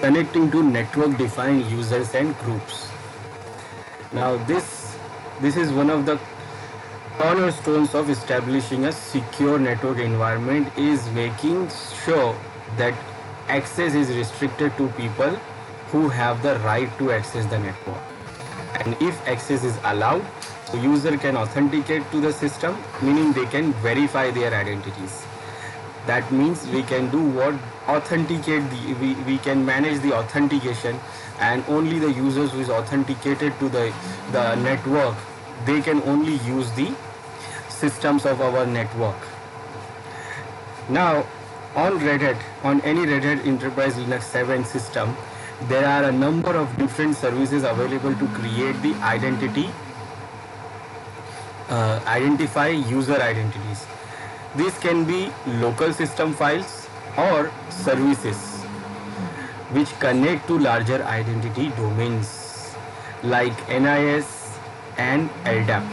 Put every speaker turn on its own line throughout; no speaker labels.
connecting to network defined users and groups. Now this is one of the cornerstones of establishing a secure network environment, is making sure that access is restricted to people who have the right to access the network. And if access is allowed, the user can authenticate to the system, meaning they can verify their identities. That means we can do what authenticate we can manage the authentication, and only the users who is authenticated to the network, they can only use the systems of our network. Now, on Red Hat, on any Red Hat Enterprise Linux 7 system, there are a number of different services available to create the identify user identities. These can be local system files or services which connect to larger identity domains like NIS and LDAP.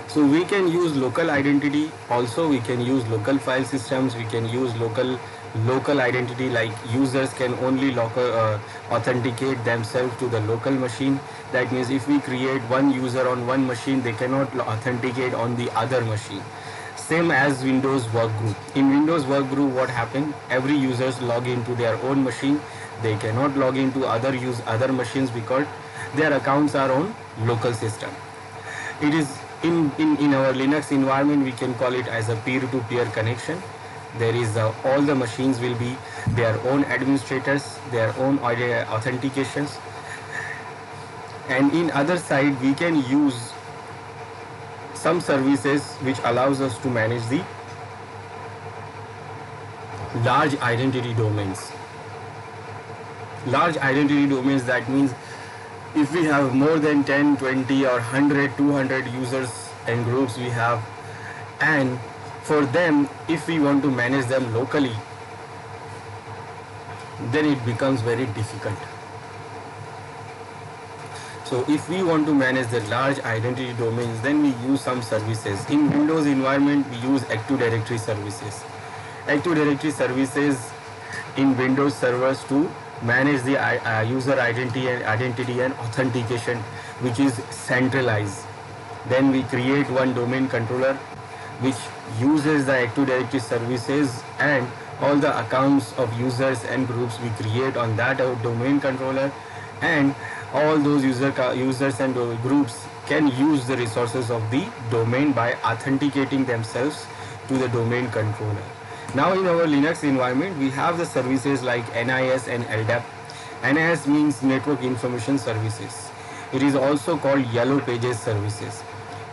So we can use local identity, also we can use local file systems, we can use local identity, like users can only authenticate themselves to the local machine. That means if we create one user on one machine, they cannot authenticate on the other machine. Same as Windows Workgroup. In Windows Workgroup, what happened? Every users log into their own machine. They cannot log into other machines because their accounts are on local system. It is in our Linux environment, we can call it as a peer-to-peer connection. There is all the machines will be their own administrators, their own authentications, and in other side we can use some services which allows us to manage the large identity domains. Large identity domains, that means if we have more than 10, 20 or 100, 200 users and groups we have, and for them, if we want to manage them locally, then it becomes very difficult. So if we want to manage the large identity domains, then we use some services. In Windows environment, we use Active Directory services. Active Directory services in Windows servers to manage the user identity and authentication, which is centralized. Then we create one domain controller which uses the Active Directory services, and all the accounts of users and groups we create on that domain controller, and all those users and groups can use the resources of the domain by authenticating themselves to the domain controller. Now in our Linux environment, we have the services like NIS and LDAP. NIS means Network Information Services. It is also called Yellow Pages services.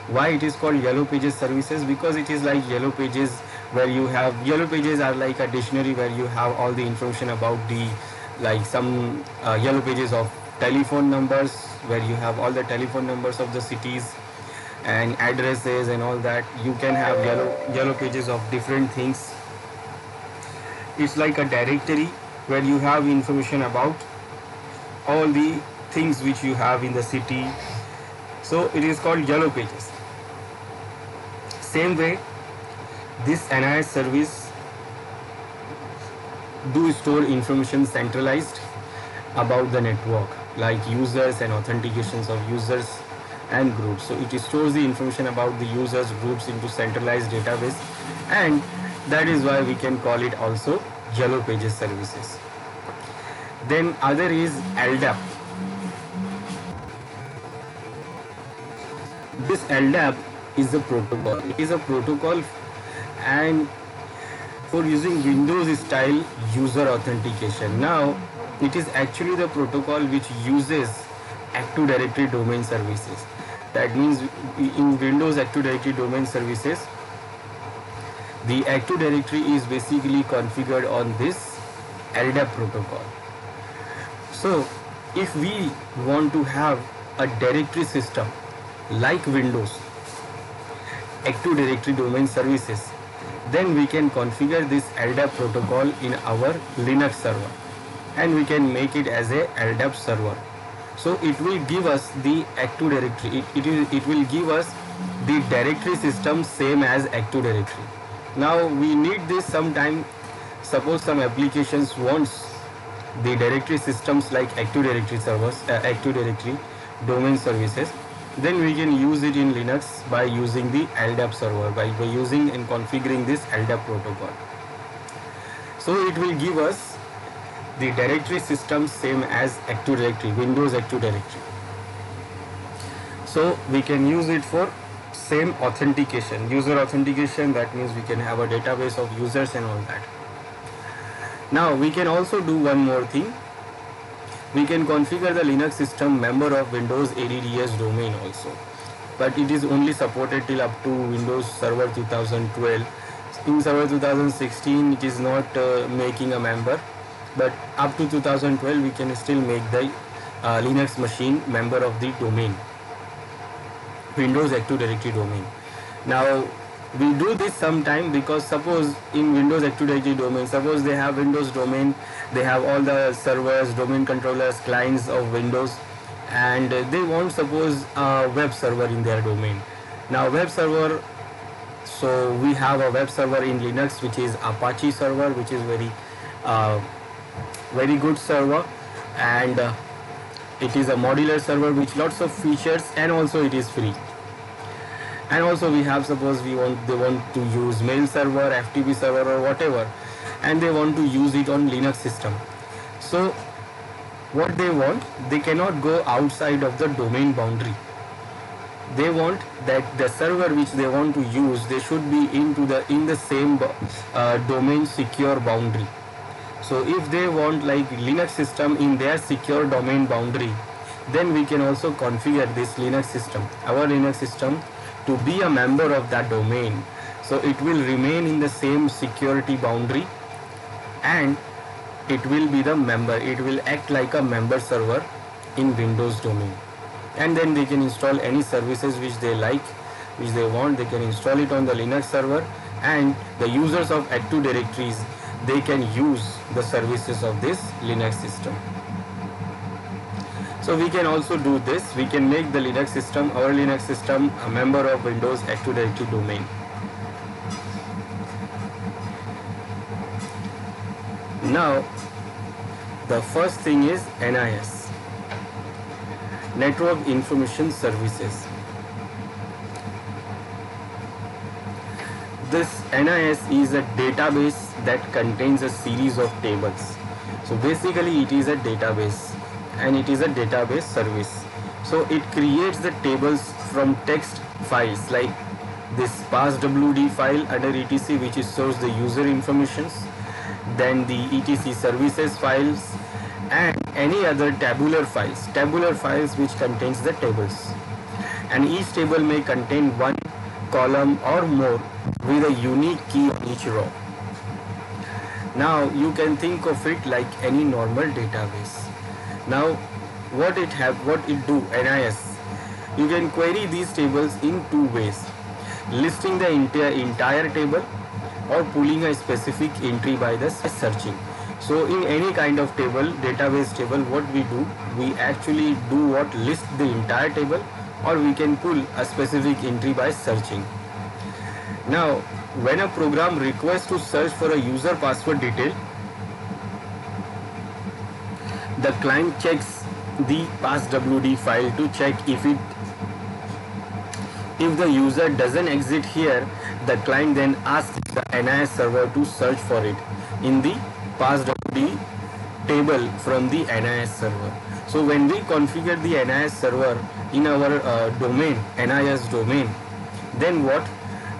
Why it is called Yellow Pages services? Because it is like Yellow Pages, where you have, Yellow Pages are like a dictionary where you have all the information about the, like some Yellow Pages of telephone numbers, where you have all the telephone numbers of the cities and addresses and all that. You can have yellow pages of different things. It's like a directory where you have information about all the things which you have in the city. So it is called Yellow Pages. Same way, this NIS service do store information centralized about the network, like users and authentications of users and groups. So it stores the information about the users, groups into centralized database, and that is why we can call it also Yellow Pages services. Then other is LDAP. This LDAP is a protocol. It is a protocol and for using Windows style user authentication. Now it is actually the protocol which uses Active Directory domain services. That means in Windows Active Directory domain services, the Active Directory is basically configured on this LDAP protocol. So if we want to have a directory system like Windows Active Directory domain services, then we can configure this LDAP protocol in our Linux server, and we can make it as a LDAP server. So it will give us the Active Directory. It will give us the directory system same as Active Directory. Now we need this sometime suppose some applications wants the directory systems like Active Directory servers, Active Directory domain services, then we can use it in Linux by using the LDAP server, by using and configuring this LDAP protocol. So it will give us the directory system same as Active Directory, Windows Active Directory. So we can use it for same authentication, user authentication. That means we can have a database of users and all that. Now we can also do one more thing. We can configure the Linux system member of Windows ADDS domain also, but it is only supported till up to Windows Server 2012. In Server 2016 it is not making a member, but up to 2012 we can still make the Linux machine member of the domain, Windows Active Directory domain. Now we do this sometime because suppose in Windows Active Directory domain, suppose they have Windows domain, they have all the servers, domain controllers, clients of Windows, and they want suppose a web server in their domain. Now web server, so we have a web server in Linux which is Apache server, which is very good server, and it is a modular server with lots of features, and also it is free. And also we have, suppose they want to use mail server, FTP server or whatever, and they want to use it on Linux system. So what they want, they cannot go outside of the domain boundary. They want that the server which they want to use, they should be in the same domain secure boundary. So if they want like Linux system in their secure domain boundary, then we can also configure this Linux system, our Linux system, to be a member of that domain. So it will remain in the same security boundary, and it will be the member, it will act like a member server in Windows domain. And then they can install any services which they like, which they want, they can install it on the Linux server, and the users of Active Directories, they can use the services of this Linux system. So we can also do this, we can make the Linux system, our Linux system, a member of Windows Active Directory domain. Now the first thing is NIS, Network Information Services. This NIS is a database that contains a series of tables. So basically it is a database, and it is a database service. So it creates the tables from text files like this passwd file under etc, which is stores the user informations, then the etc services files, and any other tabular files which contains the tables. And each table may contain one column or more with a unique key on each row. Now you can think of it like any normal database. Now what it do, NIS, you can query these tables in two ways: listing the entire table, or pulling a specific entry by the searching. So in any kind of table, database table, what we do, we actually do what, list the entire table, or we can pull a specific entry by searching. Now when a program requests to search for a user password detail, the client checks the passwd file to check if the user doesn't exist here. The client then asks the NIS server to search for it in the passwd table from the NIS server. So when we configure the NIS server in our domain, NIS domain, then what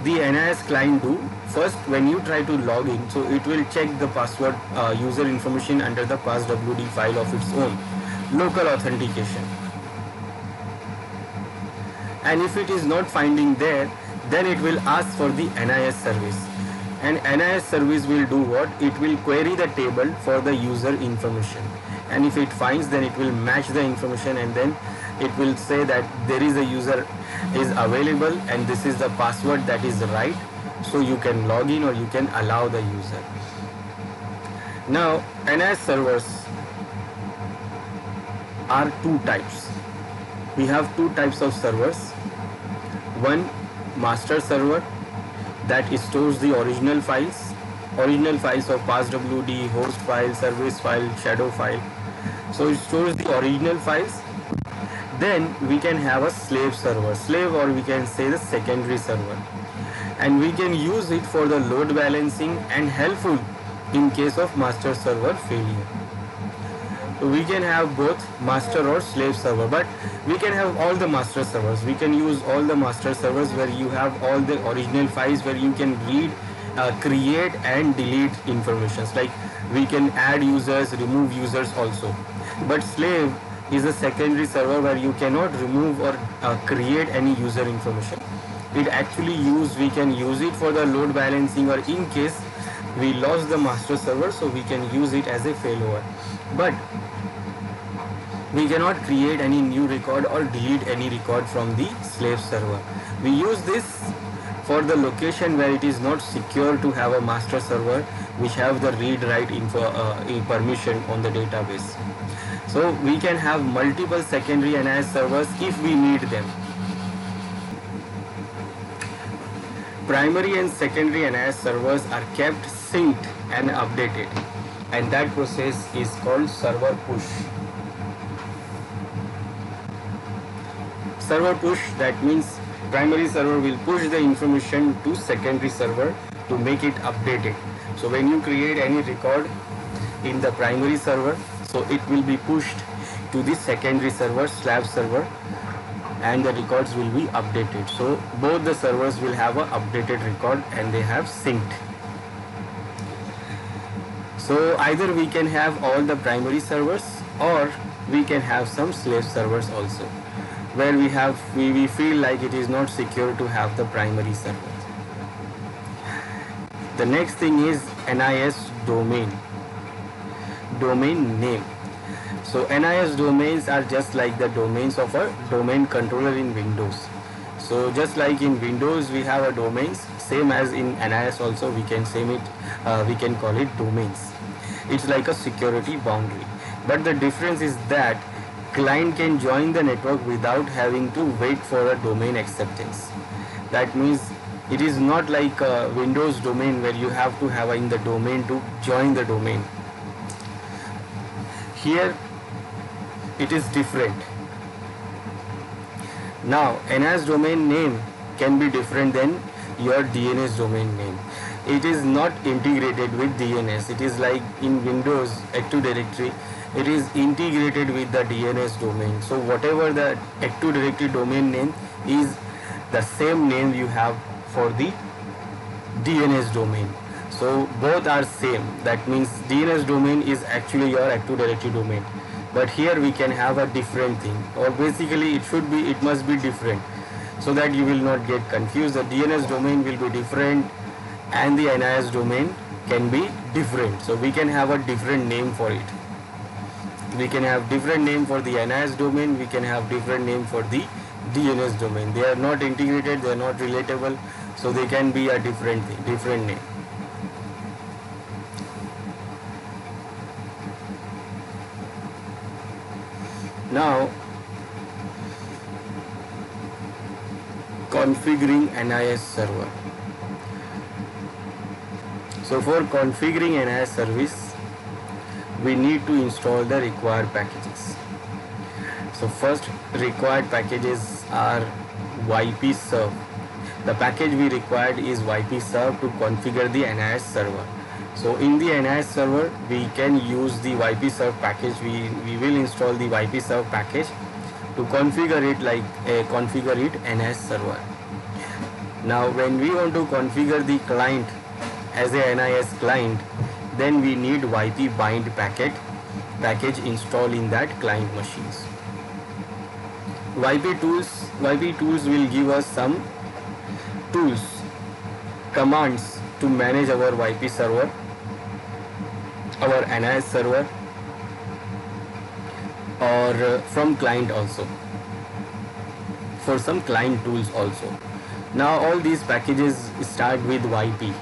the NIS client do? First, when you try to log in, so it will check the password user information under the passwd file of its own, local authentication. And if it is not finding there, then it will ask for the NIS service. And NIS service will do what? It will query the table for the user information. And if it finds, then it will match the information, and then it will say that there is a user is available and this is the password that is right. So you can log in or you can allow the user. Now NIS servers are two types. We have two types of servers. One, master server, that stores the original files original files of passwd, host file, service file, shadow file. So it stores the original files. Then we can have a slave server, slave, or we can say the secondary server, and we can use it for the load balancing and helpful in case of master server failure. We can have both master or slave server, but we can have all the master servers. We can use all the master servers where you have all the original files, where you can read, create and delete informations, like we can add users, remove users also. But slave is a secondary server where you cannot remove or create any user information. It actually we can use it for the load balancing, or in case we lost the master server, so we can use it as a failover. But we cannot create any new record or delete any record from the slave server. We use this for the location where it is not secure to have a master server which have the read write info permission on the database. So we can have multiple secondary NIS servers if we need them. Primary and secondary NIS servers are kept synced and updated, and that process is called server push. Server push, that means primary server will push the information to secondary server to make it updated. So when you create any record in the primary server, so it will be pushed to the secondary server, slave server, and the records will be updated. So both the servers will have an updated record and they have synced. So either we can have all the primary servers, or we can have some slave servers also, where we feel like it is not secure to have the primary server. The next thing is NIS domain name. So NIS domains are just like the domains of a domain controller in Windows. So just like in Windows we have a domains, same as in NIS also we can call it domains. It's like a security boundary, but the difference is that client can join the network without having to wait for a domain acceptance. That means it is not like a Windows domain where you have to have in the domain to join the domain. Here it is different. Now NIS domain name can be different than your DNS domain name. It is not integrated with DNS. It is like in Windows Active Directory, it is integrated with the DNS domain. So whatever the Active Directory domain name is, the same name you have for the DNS domain. So both are same. That means DNS domain is actually your Active Directory domain. But here we can have a different thing, or basically it must be different, so that you will not get confused. The DNS domain will be different and the NIS domain can be different. So we can have a different name for it. We can have different name for the NIS domain, we can have different name for the DNS domain. They are not integrated, they are not relatable, so they can be a different name. Now configuring NIS server. So for configuring NIS service, we need to install the required packages. So first required packages are ypserv. The package we required is ypserv to configure the NIS server. So in the NIS server we can use the ypserv package. We will install the ypserv package to configure it NIS server. Now when we want to configure the client as a NIS client, then we need ypbind package installed in that client machines. YP tools will give us some tools, commands to manage our YP server, our NIS server, or from client also, for some client tools also. Now all these packages start with YP.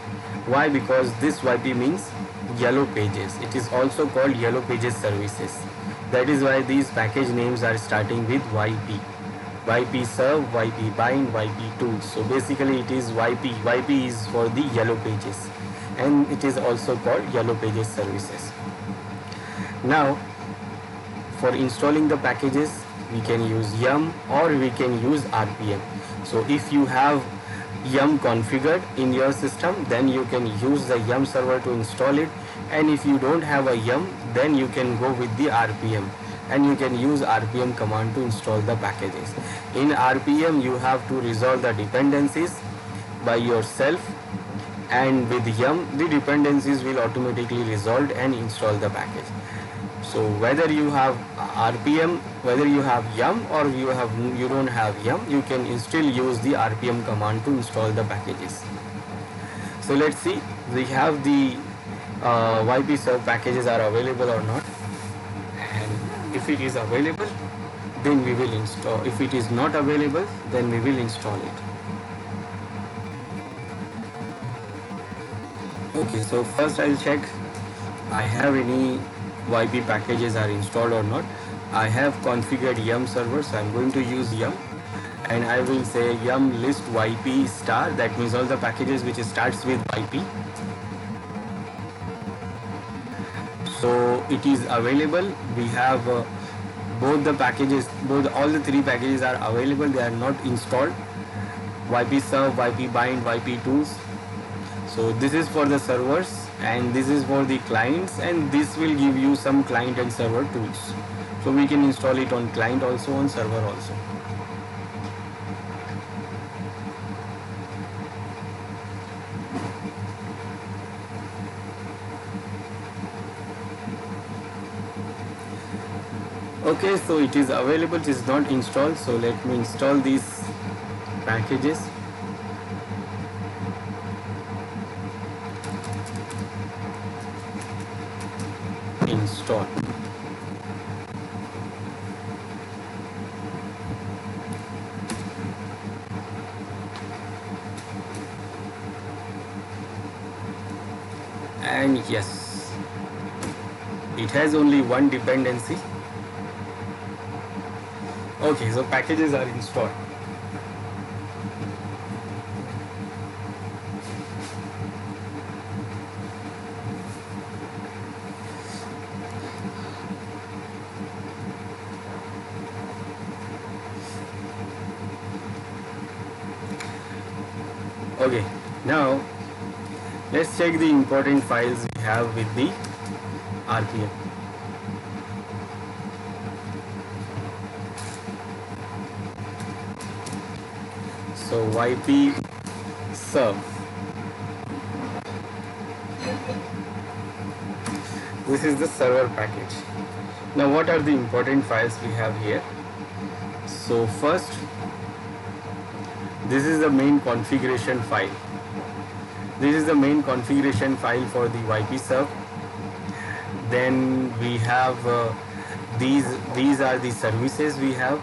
Why? Because this YP means yellow pages. It is also called yellow pages services. That is why these package names are starting with YP. ypserv, ypbind, yp tools. So basically it is YP. YP is for the yellow pages. and it is also called Yellow Pages services. Now, for installing the packages, we can use yum or we can use RPM. So if you have yum configured in your system, then you can use the yum server to install it, and if you don't have a yum, then you can go with the RPM, and you can use RPM command to install the packages. In RPM, you have to resolve the dependencies by yourself, and with yum the dependencies will automatically resolve and install the package. So whether you have RPM, whether you have yum or you don't have yum, you can still use the RPM command to install the packages. So let's see, we have the YP serve packages are available or not, and if it is available, then we will install. If it is not available, then we will install it. Okay, so first I'll check I have any YP packages are installed or not. I have configured yum server, so I'm going to use yum, and I will say yum list YP star. That means all the packages which starts with YP. So it is available. We have both the packages, all the three packages are available. They are not installed. YP serve, YP bind, YP tools. So this is for the servers and this is for the clients, and this will give you some client and server tools. So we can install it on client also, on server also. Okay, so it is available, it is not installed. So let me install these packages. Install. And yes, it has only one dependency. Okay, so packages are installed. Okay, now let's check the important files we have with the RPM. So YP serve. This is the server package. Now what are the important files we have here? So first, this is the main configuration file. This is the main configuration file for the YP serve. Then we have these are the services we have: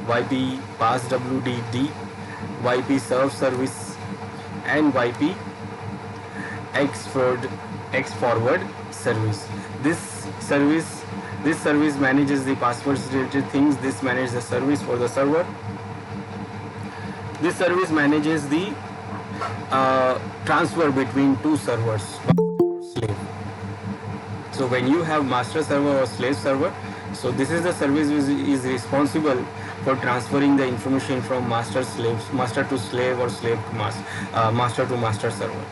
YP pass WDD, YP serve service, and YP X forward service. This service manages the passwords related things. This manages the service for the server. This service manages the transfer between two servers, slave. So when you have master server or slave server, so this is the service which is responsible for transferring the information from master to slave, or slave to master to master server.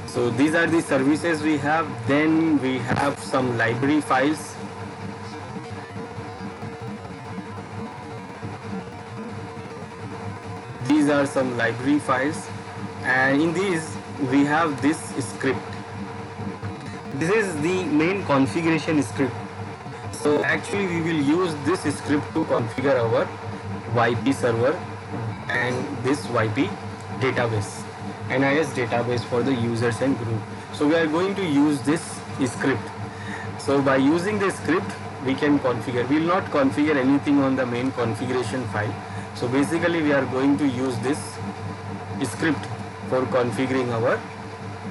So these are the services we have. Then we have some library files. These are some library files, and in these we have this script. This is the main configuration script. So actually we will use this script to configure our YP server and this YP database, NIS database for the users and group. So we are going to use this script. So by using the script we can configure. We will not configure anything on the main configuration file. So basically we are going to use this script for configuring our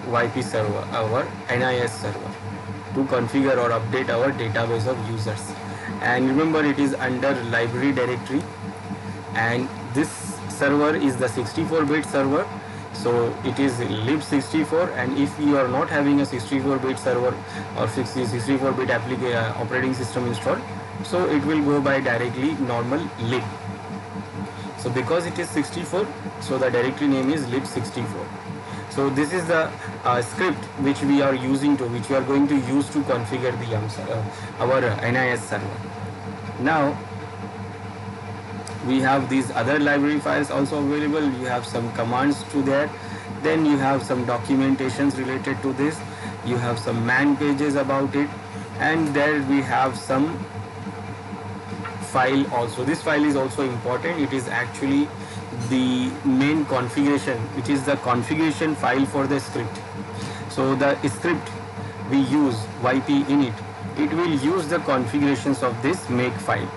YP server, our NIS server, to configure or update our database of users. And remember, it is under library directory, and this server is the 64-bit server, so it is lib64, and if you are not having a 64-bit server or 64-bit operating system installed, so it will go by directly normal lib. So because it is 64, so the directory name is lib64. So this is the script which we are going to use to configure the our NIS server. Now we have these other library files also available. You have some commands to that. Then you have some documentations related to this. You have some man pages about it, and there we have some file also. This file is also important. It is actually the main configuration, which is the configuration file for the script. So the script we use yp init, it will use the configurations of this make file.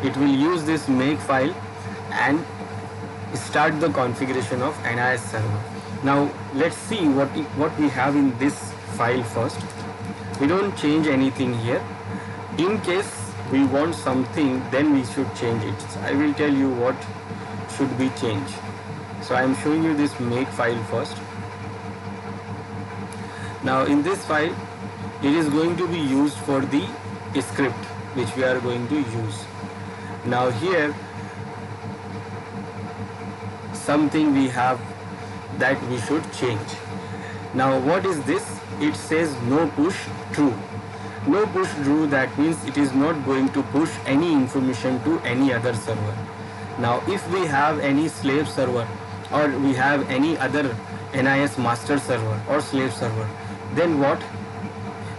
It will use this make file and start the configuration of NIS server. Now let's see what we have in this file first. We don't change anything here. In case we want something, then we should change it. So I will tell you what should be changed. So I am showing you this make file first. Now in this file, it is going to be used for the script which we are going to use. Now here something we have that we should change. Now what is this? It says no push true. No push true, that means it is not going to push any information to any other server. Now if we have any slave server, or we have any other NIS master server or slave server, then what?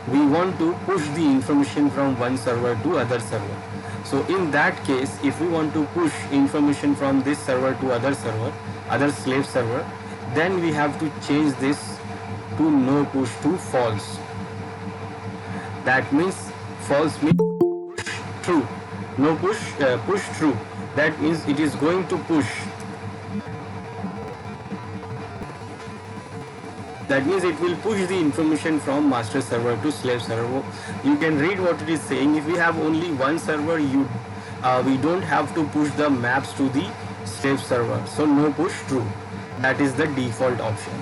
We want to push the information from one server to other server. So in that case, if we want to push information from this server to other server, other slave server, then we have to change this to no push to false. That means false means push true. No push, push true. That means it is going to push. That means it will push the information from master server to slave server. You can read what it is saying. If we have only one server, we don't have to push the maps to the slave server. So no push true. That is the default option.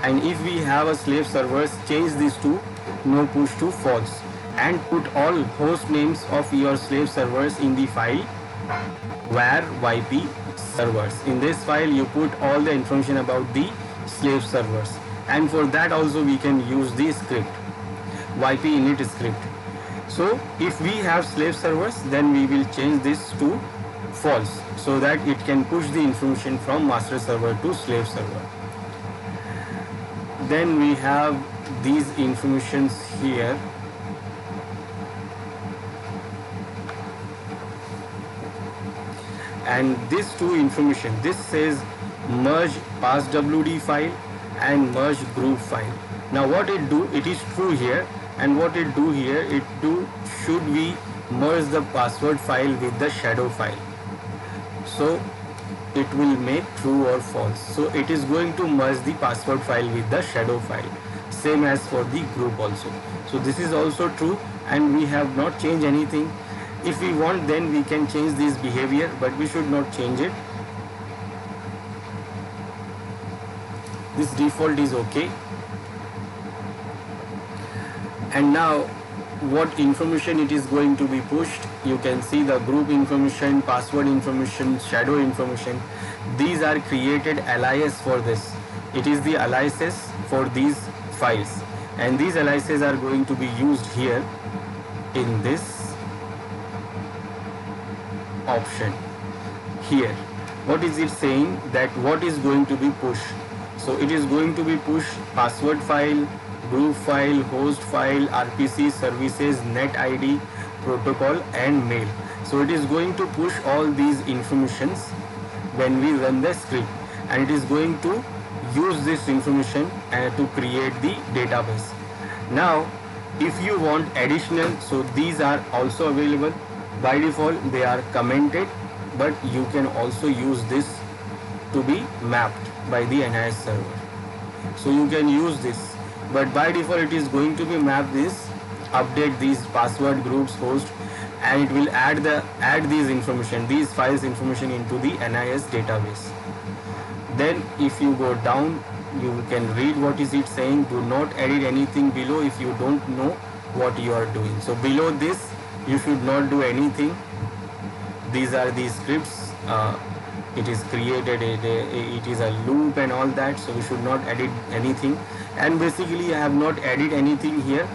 And if we have a slave servers, change this to no push to false, and put all host names of your slave servers in the file var yp servers. In this file, you put all the information about the slave servers. And for that also we can use the script, yp init script. So if we have slave servers, then we will change this to false, so that it can push the information from master server to slave server. Then we have these informations here. And this two information, this says merge passwd file and merge group file. Now what it do, it is true here, and what it do here, it do should we merge the password file with the shadow file. So it will make true or false. So it is going to merge the password file with the shadow file, same as for the group also. So this is also true, and we have not changed anything. If we want, then we can change this behavior, but we should not change it. This default is okay. And now what information it is going to be pushed? You can see the group information, password information, shadow information. These are created alias for this. It is the aliases for these files, and these aliases are going to be used here in this option here. What is it saying? That what is going to be pushed? So it is going to be push password file, group file, host file, RPC, services, net ID, protocol, and mail. So it is going to push all these informations when we run the script, and it is going to use this information to create the database. Now if you want additional, so these are also available. By default they are commented, but you can also use this to be mapped by the NIS server. So you can use this, but by default it is going to be mapped this, update these password, groups, host, and it will add these files information into the NIS database. Then if you go down, you can read what is it saying. Do not edit anything below if you don't know what you are doing. So below this you should not do anything. These are the scripts. It is created, it is a loop and all that, so we should not edit anything. And basically I have not added anything here.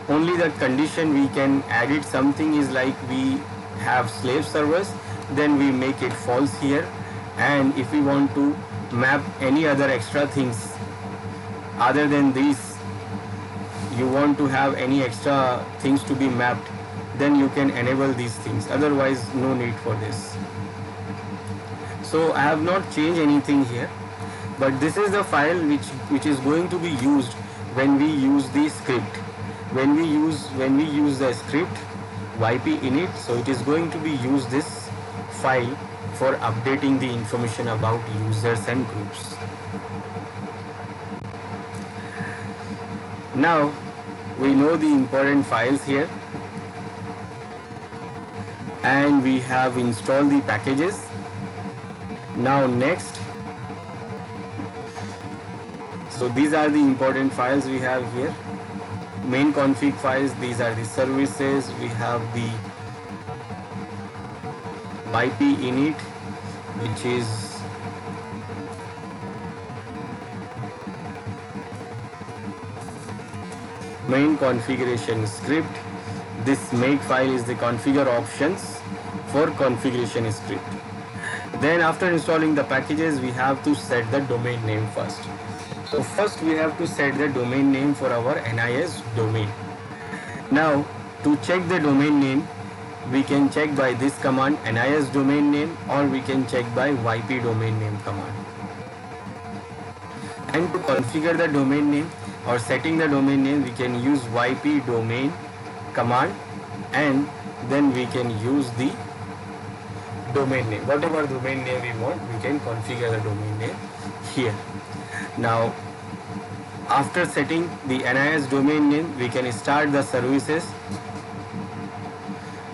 Only the condition we can edit something is like we have slave servers, then we make it false here. And if we want to map any other extra things other than these, you want to have any extra things to be mapped, then you can enable these things, otherwise no need for this. So I have not changed anything here, but this is the file which is going to be used when we use the script. When we use the script yp init, so it is going to be use this file for updating the information about users and groups. Now we know the important files here, and we have installed the packages. Now next, so these are the important files we have here. Main config files, these are the services. We have the yp init, which is main configuration script. This make file is the configure options for configuration script. Then after installing the packages, we have to set the domain name first. So first we have to set the domain name for our NIS domain. Now to check the domain name, we can check by this command NIS domain name, or we can check by yp domain name command. And to configure the domain name or setting the domain name, we can use yp domain command, and then we can use the domain name. Whatever domain name we want, we can configure the domain name here. Now after setting the NIS domain name, we can start the services.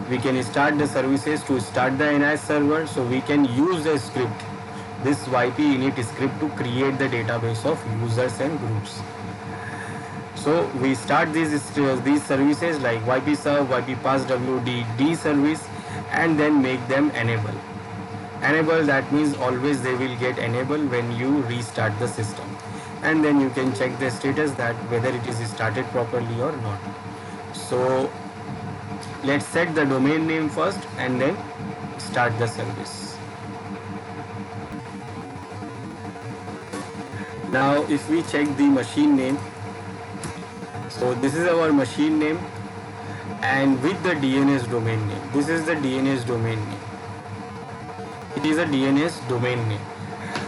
We can start the services to start the NIS server. So we can use the script, this yp init script, to create the database of users and groups. So we start these services like yp serve, yp pass wd service, and then make them enable. Enable, that means always they will get enabled when you restart the system, and then you can check the status that whether it is started properly or not. So let's set the domain name first and then start the service. Now if we check the machine name, so this is our machine name, and with the DNS domain name. This is the DNS domain name. It is a DNS domain name.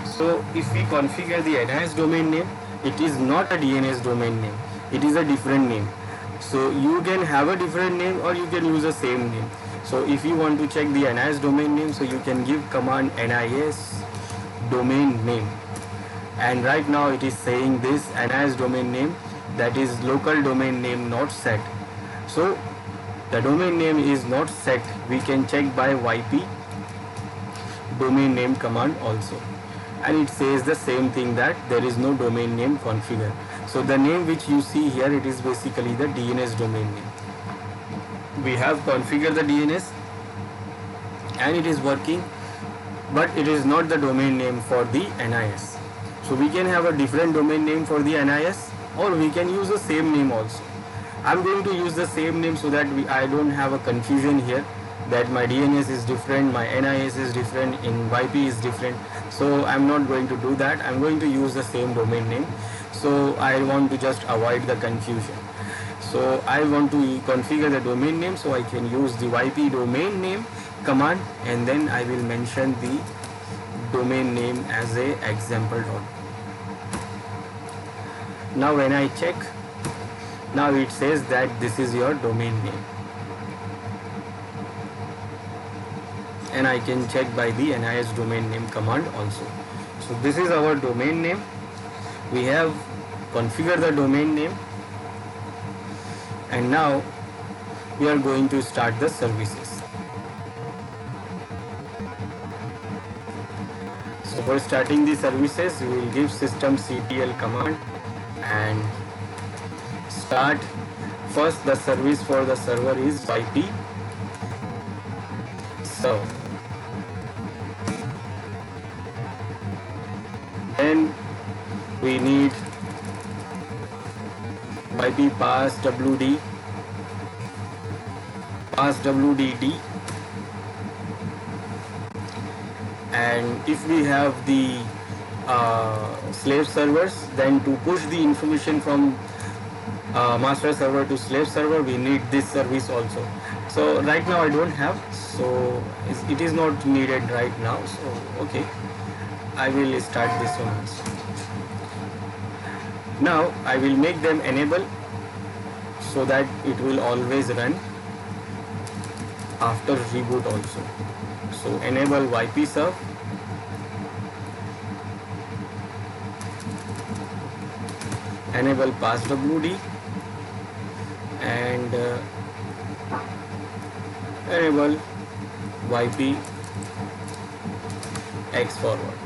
So if we configure the NIS domain name, it is not a DNS domain name. It is a different name. So you can have a different name or you can use the same name. So if you want to check the NIS domain name, so you can give command NIS domain name. And right now it is saying this NIS domain name, that is local domain name not set. So the domain name is not set. We can check by yp domain name command also, and it says the same thing, that there is no domain name configured. So the name which you see here, it is basically the DNS domain name. We have configured the DNS and it is working, but it is not the domain name for the NIS. So we can have a different domain name for the NIS, or we can use the same name also. I'm going to use the same name so that I don't have a confusion here, that my DNS is different, my NIS is different, in yp is different. So I'm not going to do that. I'm going to use the same domain name. So I want to just avoid the confusion. So I want to configure the domain name, so I can use the yp domain name command, and then I will mention the domain name as a example dot. Now when I check, now it says that this is your domain name, and I can check by the NIS domain name command also. So this is our domain name. We have configured the domain name, and now we are going to start the services. So for starting the services, we will give systemctl command and start. First, the service for the server is yp serve. Then we need yp pass wd and if we have the slave servers, then to push the information from master server to slave server, we need this service also. So right now I don't have, so it is not needed right now. So okay, I will start this one also. Now I will make them enable so that it will always run after reboot also. So enable yp serve, enable passwd, and enable yp x forward.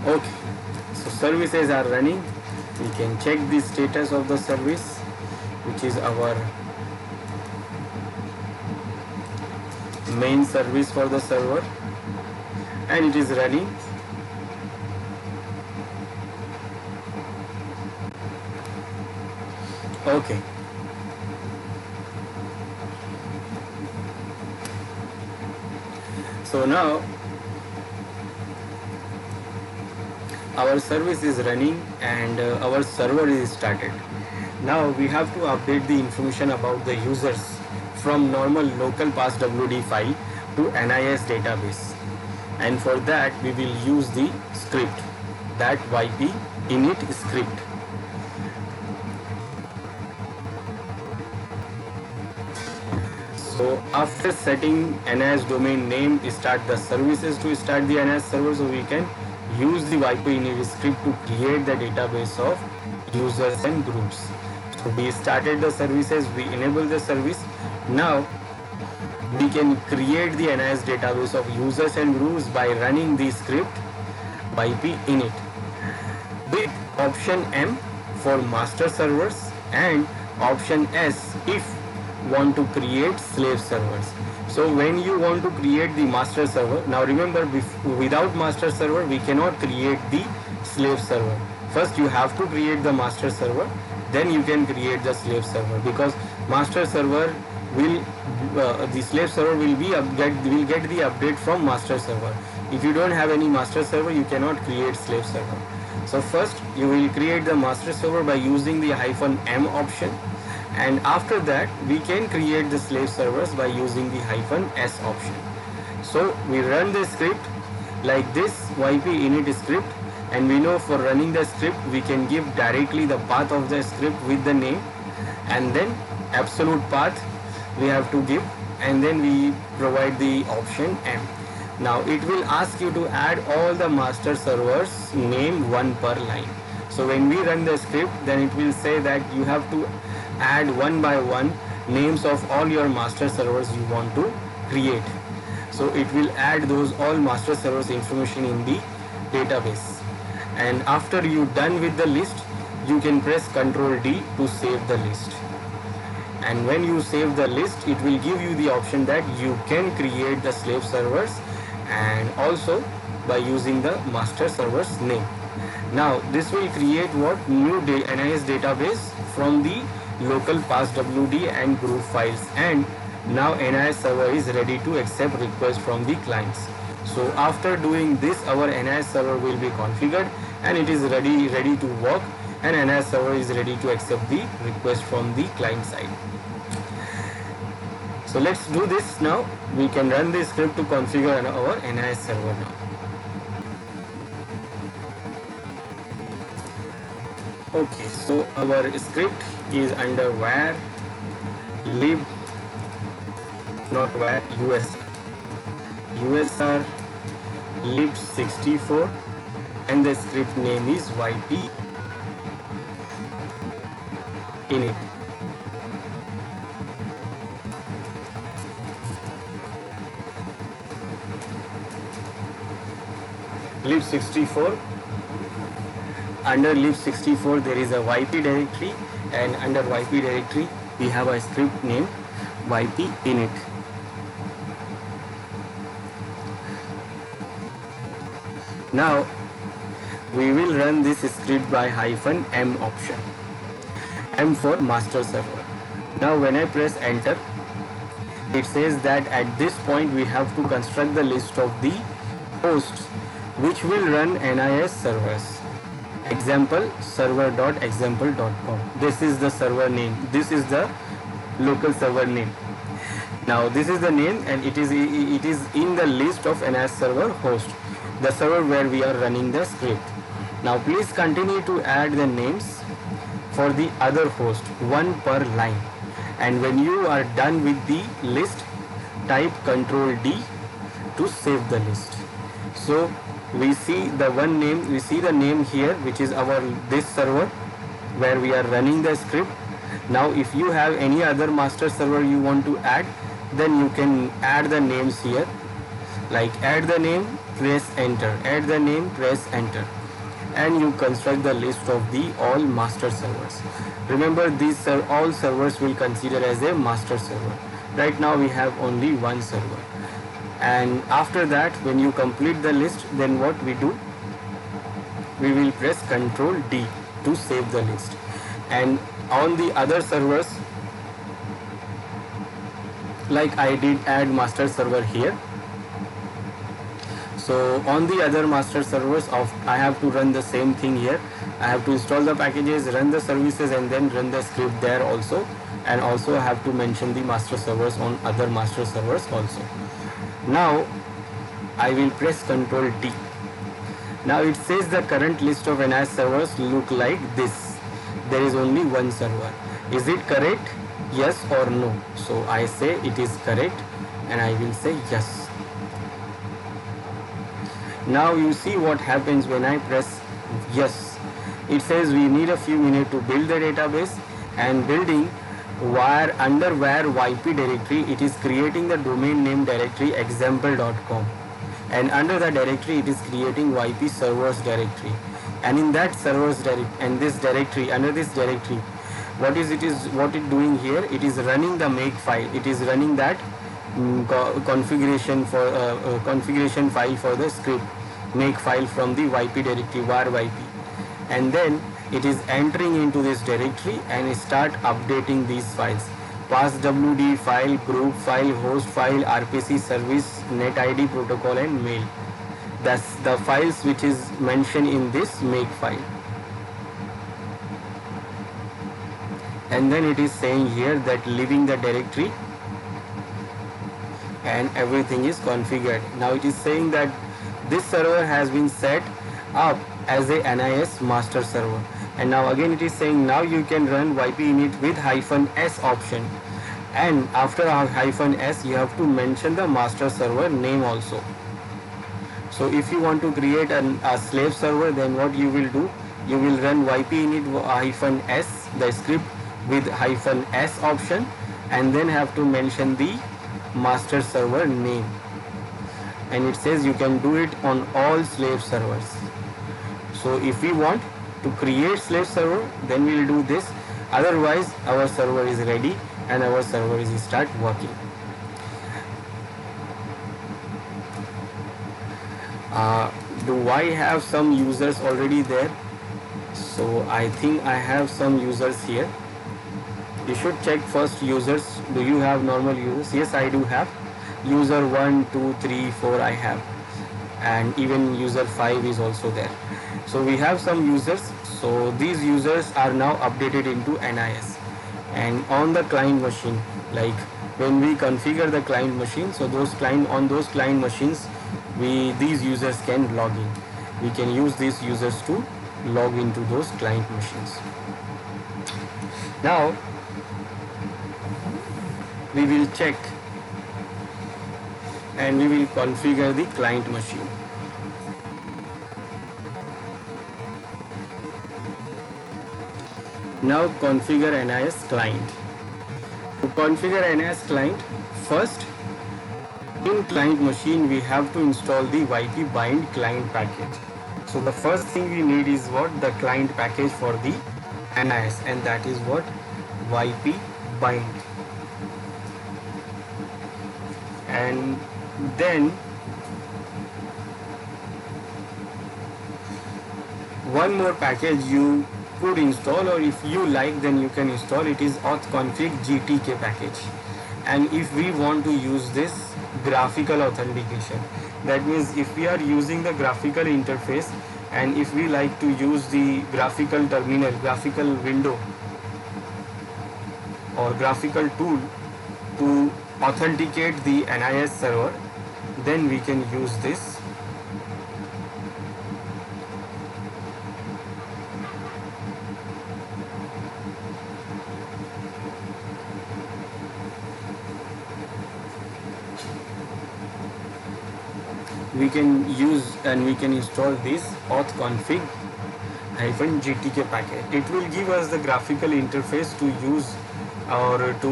Okay, so services are running. We can check the status of the service, which is our main service for the server, and it is running. Okay. So now our service is running and our server is started. Now we have to update the information about the users from normal local passwd file to NIS database, and for that we will use the script, that yp init script. So after setting NIS domain name, start the services to start the NIS server, so we can use the yp init script to create the database of users and groups. So we started the services, we enable the service. Now we can create the NIS database of users and groups by running the script yp init with option M for master servers and option S if want to create slave servers. So when you want to create the master server, now remember, without master server we cannot create the slave server. First you have to create the master server, then you can create the slave server, because master server will the slave server will get the update from master server. If you don't have any master server, you cannot create slave server. So first you will create the master server by using the -m option, and after that we can create the slave servers by using the -s option. So we run the script like this, yp init script, and we know for running the script we can give directly the path of the script with the name, and then absolute path we have to give, and then we provide the option M. Now it will ask you to add all the master servers name one per line. So when we run the script, then it will say that you have to add one by one names of all your master servers you want to create. So it will add those all master servers information in the database, and after you done with the list, you can press Ctrl D to save the list. And when you save the list, it will give you the option that you can create the slave servers, and also by using the master server's name. Now this will create what new NIS database from the local passwd and group files, and now NIS server is ready to accept requests from the clients. So after doing this, our NIS server will be configured and it is ready to work, and NIS server is ready to accept the request from the client side. So let's do this now. We can run this script to configure our NIS server now. Okay, so our script is under var lib, not var, usr lib64, and the script name is yp init. lib64. Under lib64 there is a yp directory, and under yp directory we have a script named yp init. Now we will run this script by -m option, m for master server. Now when I press enter, it says that at this point we have to construct the list of the hosts which will run NIS servers. Example server.example.com. This is the server name. This is the local server name. Now this is the name, and it is in the list of NIS server host, the server where we are running the script. Now please continue to add the names for the other host, one per line. And when you are done with the list, type Ctrl D to save the list. So we see the one name, we see the name here, which is our this server where we are running the script. Now if you have any other master server you want to add, then you can add the names here, like add the name, press enter, add the name, press enter, and you construct the list of the all master servers. Remember, these all servers will consider as a master server. Right now we have only one server, and after that when you complete the list, then what we do, we will press Ctrl D to save the list. And on the other servers, like I did add master server here, so on the other master servers I have to run the same thing here. I have to install the packages, run the services, and then run the script there also, and also have to mention the master servers on other master servers also. Now I will press Ctrl D. Now it says the current list of NIS servers look like this. There is only one server. Is it correct? Yes or no? So I say it is correct, and I will say yes. Now you see what happens when I press yes. It says we need a few minutes to build the database, and building where under where yp directory, it is creating the domain name directory example.com, and under the directory it is creating yp servers directory, and in that servers direct and this directory, under this directory, what it doing here, it is running the make file, it is running that configuration for configuration file for the script, make file from the yp directory var yp, and then it is entering into this directory and start updating these files: passwd file, group file, host file, rpc service, net id, protocol, and mail. That's the files which is mentioned in this make file. And then it is saying here that leaving the directory and everything is configured. Now it is saying that this server has been set up as a NIS master server, and now again it is saying now you can run yp init with -s option, and after -s you have to mention the master server name also. So if you want to create a slave server, then what you will do, you will run yp init -s, the script with -s option, and then have to mention the master server name, and it says you can do it on all slave servers. So if we want to create slave server, then we will do this. Otherwise our server is ready and our server is start working. Do I have some users already there? So I think I have some users here. You should check first users. Do you have normal users? Yes, I do have. User 1, 2, 3, 4 I have, and even user 5 is also there. So we have some users. So these users are now updated into NIS, and on the client machine, like when we configure the client machine, so those client machines, these users can log in. We can use these users to log into those client machines. Now we will check and we will configure the client machine. Now configure NIS client. To configure NIS client, first in client machine we have to install the YP bind client package. So the first thing we need is what? The client package for the NIS, and that is what? YP bind. And then one more package you could install, or if you like then you can install, it is authconfig GTK package. And if we want to use this graphical authentication, that means if we are using the graphical interface and if we like to use the graphical terminal, graphical window or graphical tool to authenticate the NIS server, then we can use this. We can use and we can install this authconfig -gtk package. It will give us the graphical interface to use or to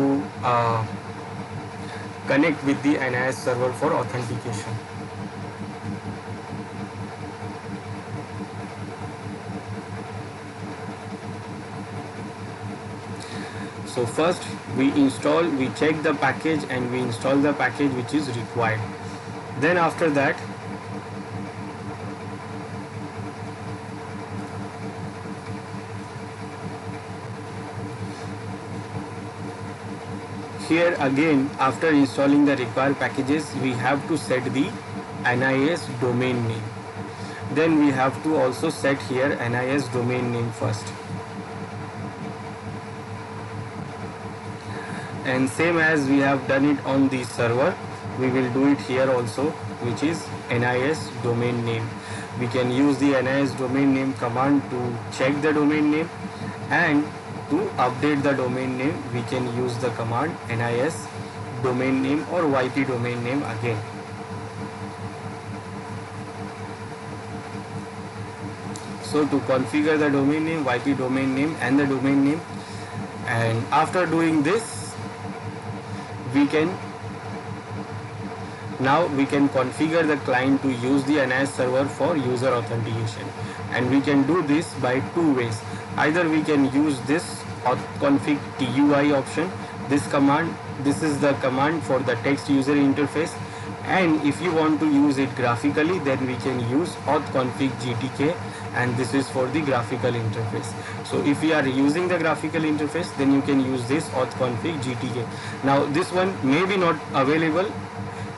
connect with the NIS server for authentication. So first we check the package and we install the package which is required. Then after that here again, after installing the required packages, we have to set the NIS domain name. Then we have to also set here NIS domain name first. And same as we have done it on the server, we will do it here also, which is NIS domain name. We can use the NIS domain name command to check the domain name, and to update the domain name we can use the command NIS domain name or YP domain name again. So to configure the domain name, YP domain name and the domain name, and after doing this we can configure the client to use the NIS server for user authentication, and we can do this by two ways. Either we can use this authconfig TUI option, this command, this is the command for the text user interface, and if you want to use it graphically then we can use authconfig GTK, and this is for the graphical interface. So if you are using the graphical interface then you can use this authconfig GTK. Now this one may be not available,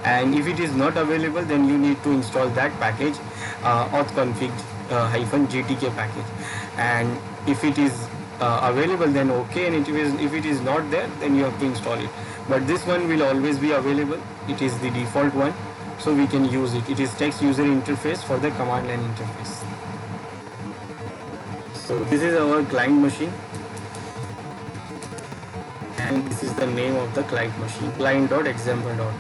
and if it is not available then you need to install that package, authconfig -GTK package, and if it is available then okay, and if it is not there then you have to install it. But this one will always be available, it is the default one, so we can use it. It is text user interface for the command line interface. So this is our client machine, and this is the name of the client machine, client.example.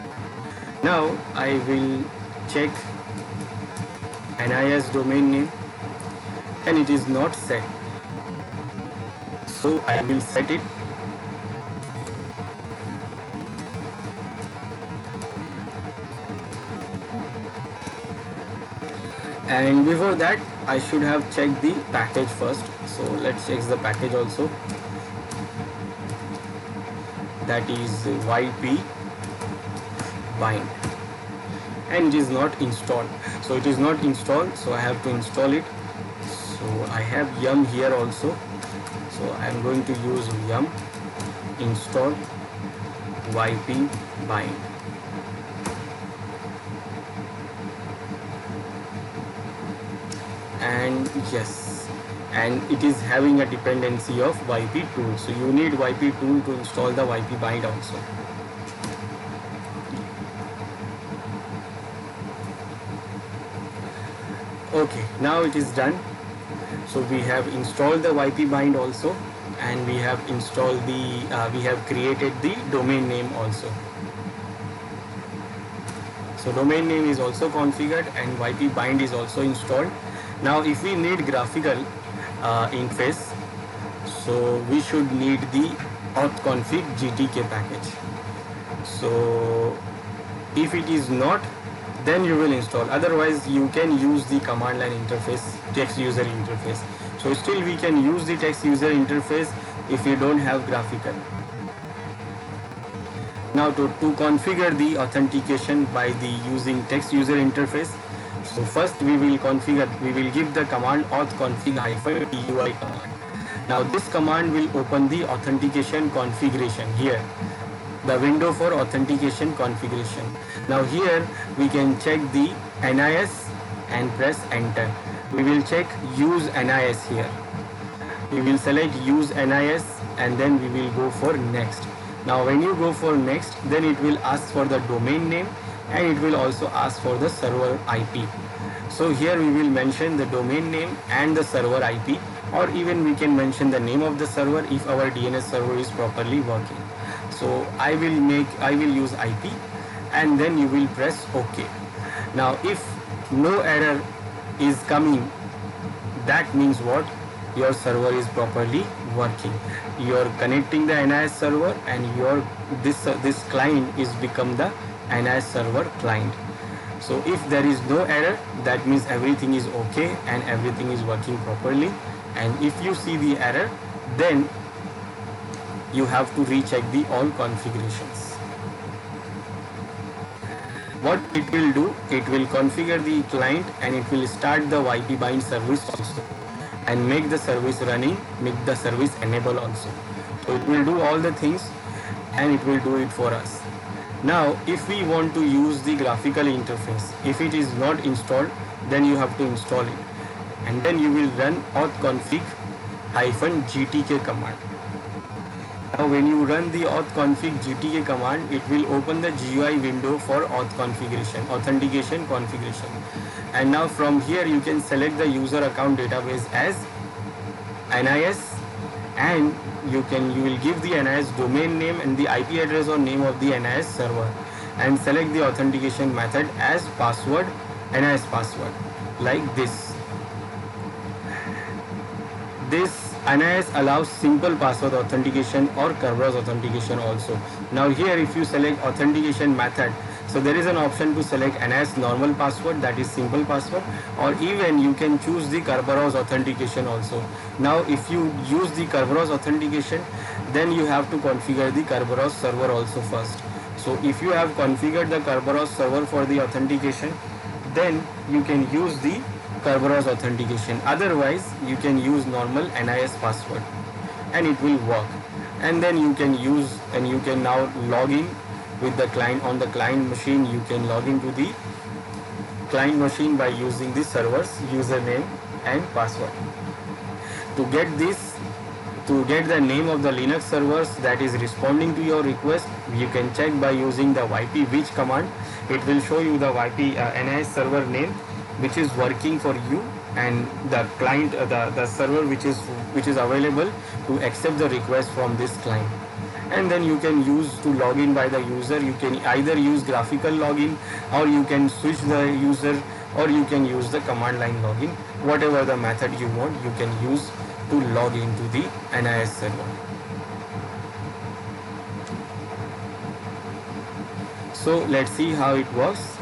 Now I will check NIS domain name, and it is not set, so I will set it. And before that I should have checked the package first, so let's check the package also. That is YP bind, and it is not installed, so it is not installed, so I have to install it. So I have yum here also, so I am going to use yum install YP bind. And yes, and it is having a dependency of YP tool, so you need YP tool to install the YP bind also. Okay, now it is done. So we have installed the YP bind also, and we have installed the we have created the domain name also. So domain name is also configured and YP bind is also installed. Now if we need graphical interface, so we should need the authconfig GTK package. So If it is not, then you will install. Otherwise you can use the command line interface, text user interface. So still we can use the text user interface if you don't have graphical. Now to configure the authentication by the using text user interface, so first we will give the command auth-config-tui command. Now this command will open the authentication configuration here, the window for authentication configuration. Now here we can check the NIS and press enter. We will check use NIS here. We will select use NIS and then we will go for next. Now when you go for next, then it will ask for the domain name and it will also ask for the server IP. So here we will mention the domain name and the server IP, or even we can mention the name of the server if our DNS server is properly working. So I will use IP and then you will press OK. Now if no error is coming, that means what? Your server is properly working. You are connecting the NIS server and this client is become the NIS server client. So if there is no error, that means everything is okay and everything is working properly. And if you see the error, then you have to recheck the all configurations. What it will do, it will configure the client and it will start the YP bind service also, and make the service running, make the service enable also. So it will do all the things and it will do it for us. Now if we want to use the graphical interface, if it is not installed, then you have to install it, and then you will run auth-config-gtk command. Now when you run the auth-config-gtk command, it will open the GUI window for authentication configuration. And now from here you can select the user account database as NIS, and you will give the NIS domain name and the IP address or name of the NIS server, and select the authentication method as password, NIS password, like this. This NIS allows simple password authentication or Kerberos authentication also. Now here if you select authentication method, so there is an option to select NIS normal password, that is simple password, or even you can choose the Kerberos authentication also. Now if you use the Kerberos authentication, then you have to configure the Kerberos server also first. So if you have configured the Kerberos server for the authentication, then you can use the Kerberos authentication. Otherwise you can use normal NIS password and it will work. And then you can use, and you can now log in with the client on the client machine. You can log into the client machine by using the server's username and password. To get the name of the Linux servers that is responding to your request, you can check by using the ypwhich command. It will show you the YP NIS server name which is working for you, and the client, the server which is available to accept the request from this client. And then you can use to log in by the user. You can either use graphical login, or you can switch the user, or you can use the command line login. Whatever the method you want, you can use to log into the NIS server. So let's see how it works.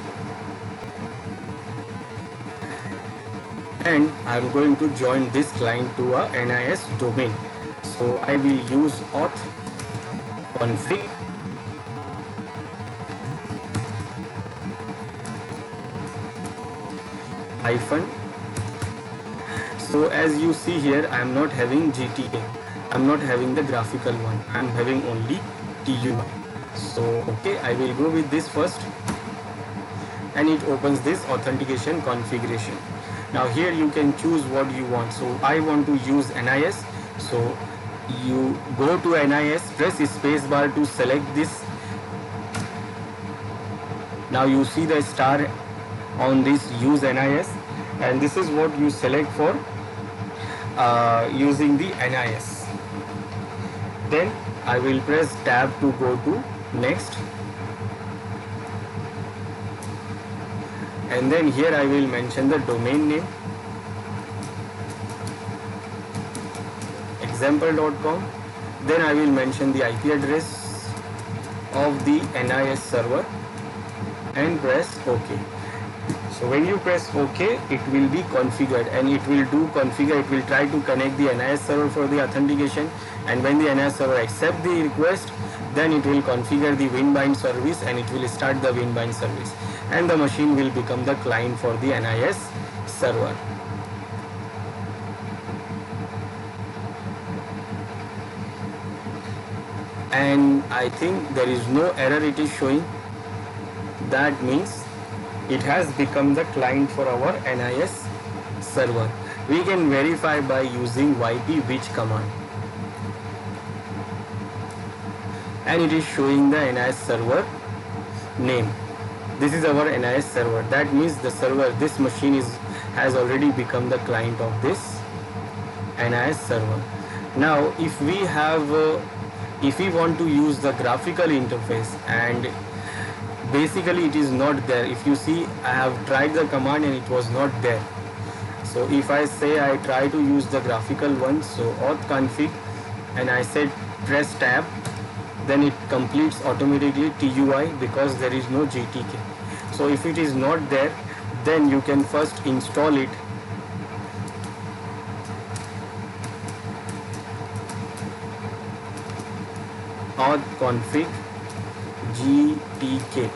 And I'm going to join this client to a NIS domain. So I will use auth-config hyphen. So as you see here, I am not having GTK. I am not having the graphical one. I am having only TUI. So okay, I will go with this first, and it opens this authentication configuration. Now here you can choose what you want. So I want to use NIS. So you go to NIS, press spacebar to select this. Now you see the star on this use NIS, and this is what you select for using the NIS. Then I will press tab to go to next, and then here I will mention the domain name, example.com. Then I will mention the IP address of the NIS server, and press OK. So when you press OK, it will be configured, and it will do configure. It will try to connect the NIS server for the authentication, and when the NIS server accept the request, then it will configure the Winbind service and it will start the Winbind service, and the machine will become the client for the NIS server. And I think there is no error it is showing. That means it has become the client for our NIS server. We can verify by using ypwitch command, and it is showing the NIS server name. This is our NIS server. That means the server, this machine has already become the client of this NIS server. Now if we have if we want to use the graphical interface, and basically it is not there. If you see, I have tried the command and it was not there. So if I say I try to use the graphical one, so auth config, and I said press tab, then it completes automatically TUI because there is no GTK. So if it is not there, then you can first install it. Auth config GTK,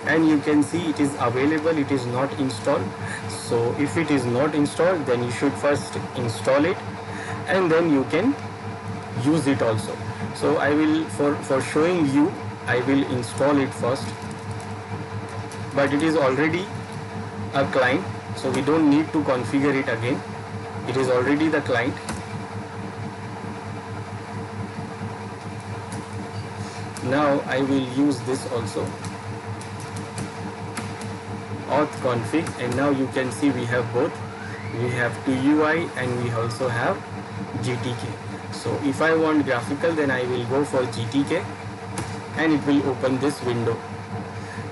and you can see it is available, it is not installed. So if it is not installed, then you should first install it, and then you can use it also. So I will, for showing you, I will install it first, but it is already a client, so we don't need to configure it again. It is already the client. Now I will use this also, auth config, and now you can see we have both. We have TUI and we also have GTK. So if I want graphical, then I will go for GTK, and it will open this window.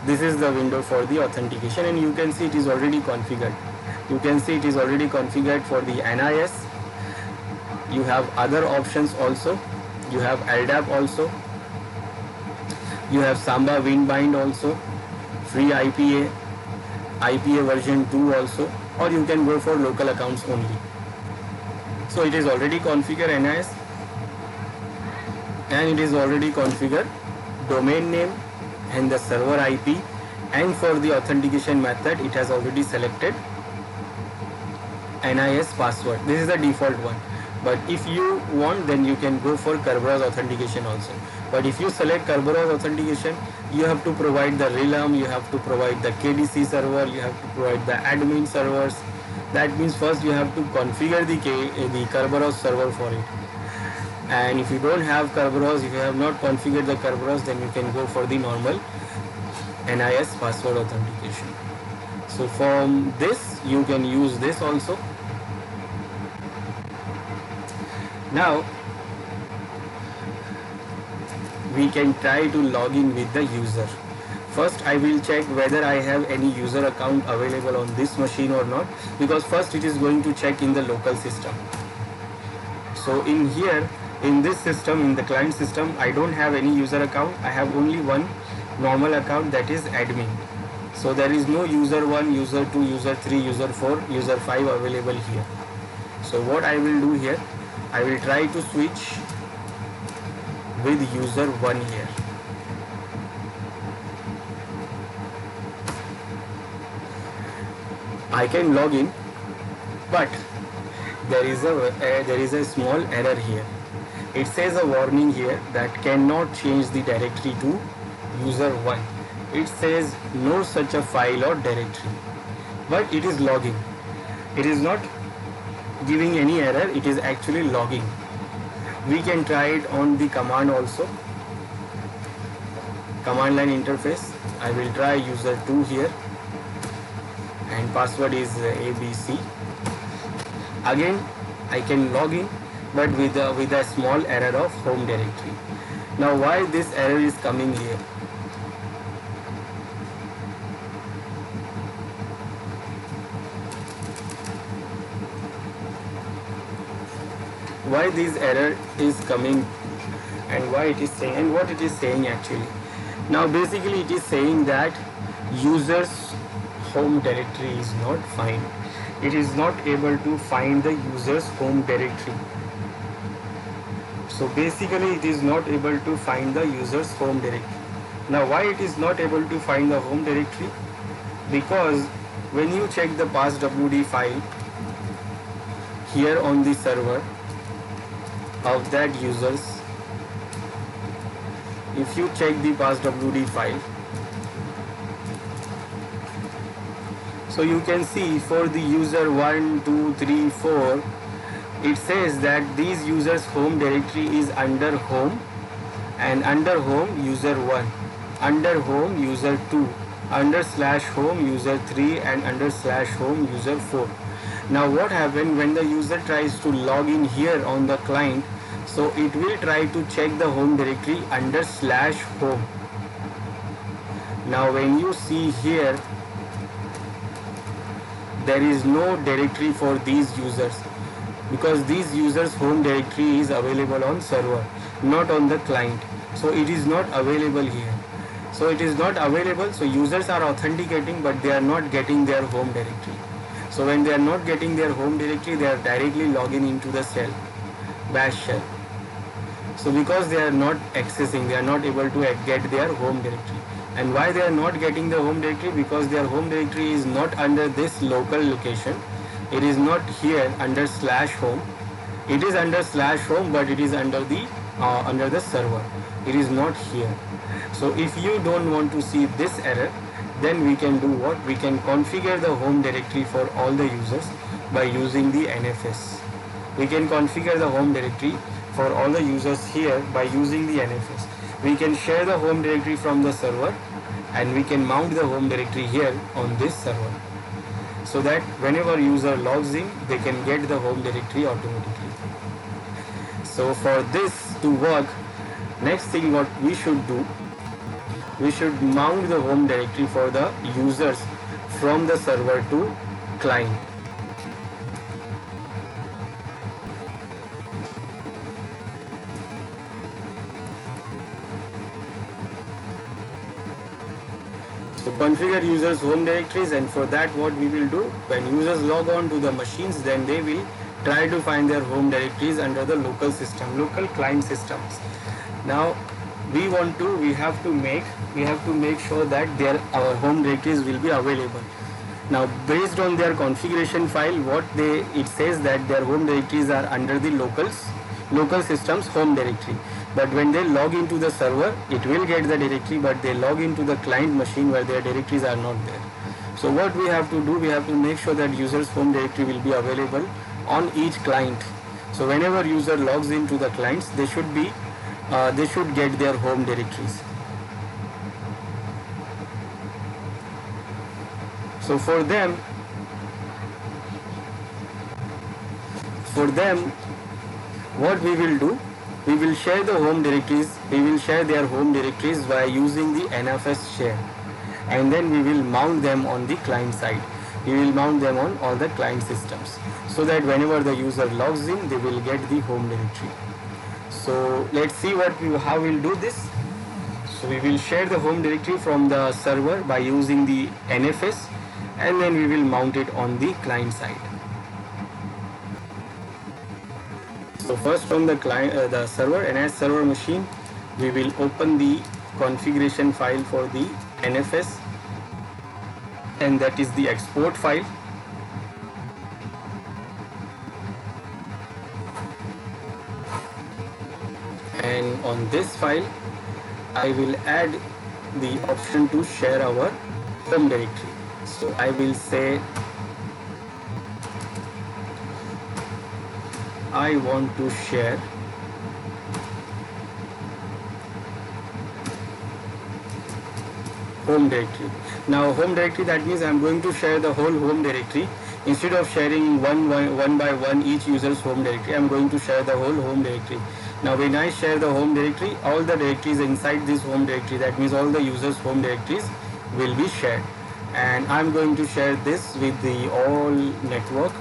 This is the window for the authentication, and you can see it is already configured. You can see it is already configured for the NIS. You have other options also. You have LDAP also. You have Samba Winbind also, free IPA, IPA version 2 also, or you can go for local accounts only. So it is already configured NIS, and it is already configured domain name and the server IP, and for the authentication method it has already selected NIS password. This is the default one, but if you want, then you can go for Kerberos authentication also. But if you select Kerberos authentication, you have to provide the realm, you have to provide the KDC server, you have to provide the admin servers. That means first you have to configure the Kerberos server for it. And if you don't have Kerberos, if you have not configured the Kerberos, then you can go for the normal NIS password authentication. So from this, you can use this also. Now we can try to log in with the user. First I will check whether I have any user account available on this machine or not, because first it is going to check in the local system. So in here, in this system, in the client system, I don't have any user account. I have only one normal account, that is admin. So there is no user 1, user 2, user 3, user 4, user 5 available here. So what I will do here, I will try to switch with user 1 here. I can log in, but there is a small error here. It says a warning here that cannot change the directory to user 1. It says no such a file or directory, but it is logging. It is not giving any error, it is actually logging. We can try it on the command also, command line interface. I will try user 2 here, and password is ABC. Again I can log in, but with a small error of home directory. Now why this error is coming here? Why this error is coming, and why it is saying, and what it is saying actually. Now basically it is saying that user's home directory is not found. It is not able to find the user's home directory. So basically it is not able to find the user's home directory. Now why it is not able to find the home directory? Because when you check the passwd file here on the server of that users, if you check the passwd file, so you can see for the user 1, 2, 3, 4, it says that these users home directory is under home, and under home user 1, under home user 2, under slash home user 3, and under slash home user 4. Now what happens when the user tries to log in here on the client? So it will try to check the home directory under slash home. Now when you see here, there is no directory for these users, because these users home directory is available on server, not on the client. So it is not available here. So it is not available, so users are authenticating but they are not getting their home directory. So when they are not getting their home directory, they are directly logging into the shell, bash shell. So because they are not accessing, they are not able to get their home directory. And why they are not getting the home directory? Because their home directory is not under this local location. It is not here under slash home. It is under slash home, but it is under the server. It is not here. So if you don't want to see this error, then we can do what? We can configure the home directory for all the users by using the NFS. We can configure the home directory for all the users here by using the NFS. We can share the home directory from the server, and we can mount the home directory here on this server, so that whenever user logs in, they can get the home directory automatically. So for this to work, next thing what we should do, we should mount the home directory for the users from the server to client. So configure users home directories, and for that what we will do, when users log on to the machines, then they will try to find their home directories under the local system, local client systems. Now we have to make sure that our home directories will be available. Now based on their configuration file, it says that their home directories are under the local systems home directory. But when they log into the server, it will get the directory, but they log into the client machine where their directories are not there. So what we have to do, we have to make sure that user's home directory will be available on each client. So whenever user logs into the clients, they should get their home directories. So for them, what we will do, we will share the home directories, we will share their home directories by using the NFS share, and then we will mount them on the client side. We will mount them on all the client systems, so that whenever the user logs in, they will get the home directory. So let's see how we'll do this. So we will share the home directory from the server by using the NFS, and then we will mount it on the client side. So first from the server, NS server machine, we will open the configuration file for the NFS, and that is the export file. And on this file, I will add the option to share our home directory. So I will say I want to share home directory. Now home directory, that means I am going to share the whole home directory. Instead of sharing one by one each user's home directory, I am going to share the whole home directory. Now when I share the home directory, all the directories inside this home directory, that means all the users' home directories will be shared. And I am going to share this with the all network.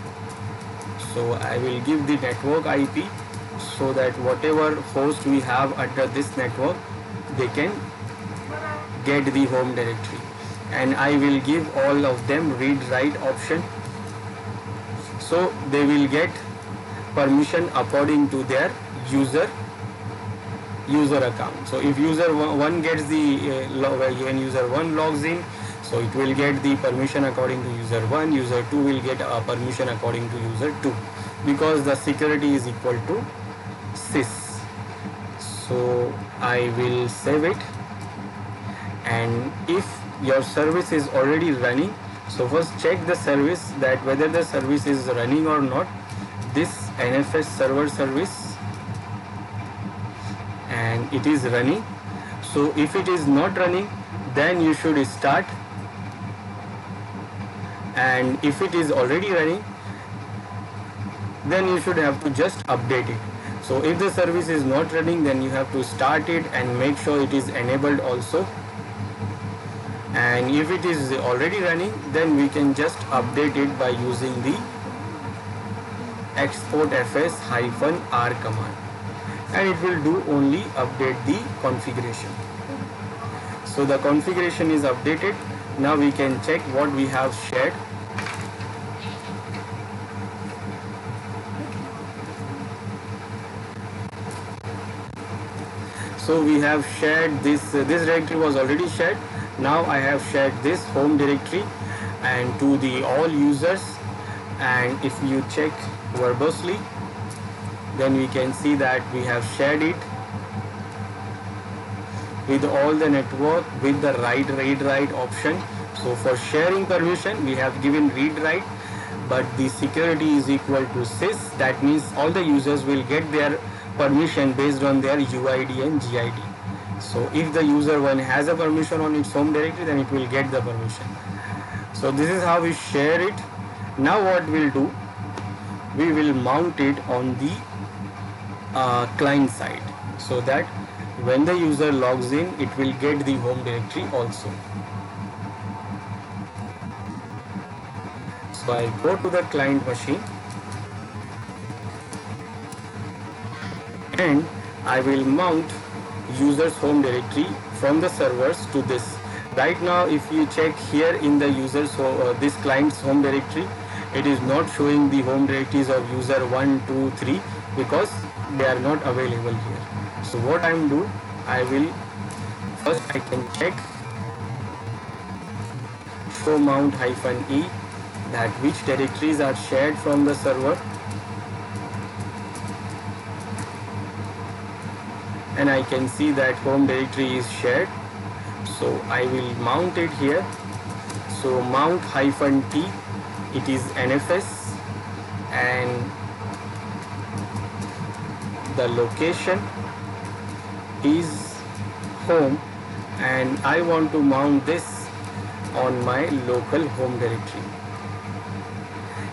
So I will give the network IP, so that whatever host we have under this network, they can get the home directory, and I will give all of them read write option, so they will get permission according to their user account. So if user one gets the when user 1 logs in, so it will get the permission according to user 1, user 2 will get a permission according to user 2, because the security is equal to sys. So I will save it, and if your service is already running, so first check the service, that whether the service is running or not, this NFS server service, and it is running. So if it is not running, then you should start, and if it is already running, then you should have to just update it. So if the service is not running, then you have to start it and make sure it is enabled also, and if it is already running, then we can just update it by using the export fs-r command, and it will do only update the configuration. So the configuration is updated. Now we can check what we have shared. So we have shared this directory was already shared. Now I have shared this home directory and to the all users, and if you check verbosely, then we can see that we have shared it with all the network with the read write option. So for sharing permission, we have given read write, but the security is equal to sys. That means all the users will get their permission based on their UID and GID. So if the user 1 has a permission on its home directory, then it will get the permission. So this is how we share it. Now what we'll do, we will mount it on the client side, so that when the user logs in, it will get the home directory also. So I go to the client machine and I will mount user's home directory from the servers to this. Right now, if you check here in the user's this client's home directory, it is not showing the home directories of user 1, 2, 3 because they are not available here. So what I am do, I will first I can check show mount -e that which directories are shared from the server, and I can see that home directory is shared. So I will mount it here. So mount -t, it is NFS, and the location is home, and I want to mount this on my local home directory.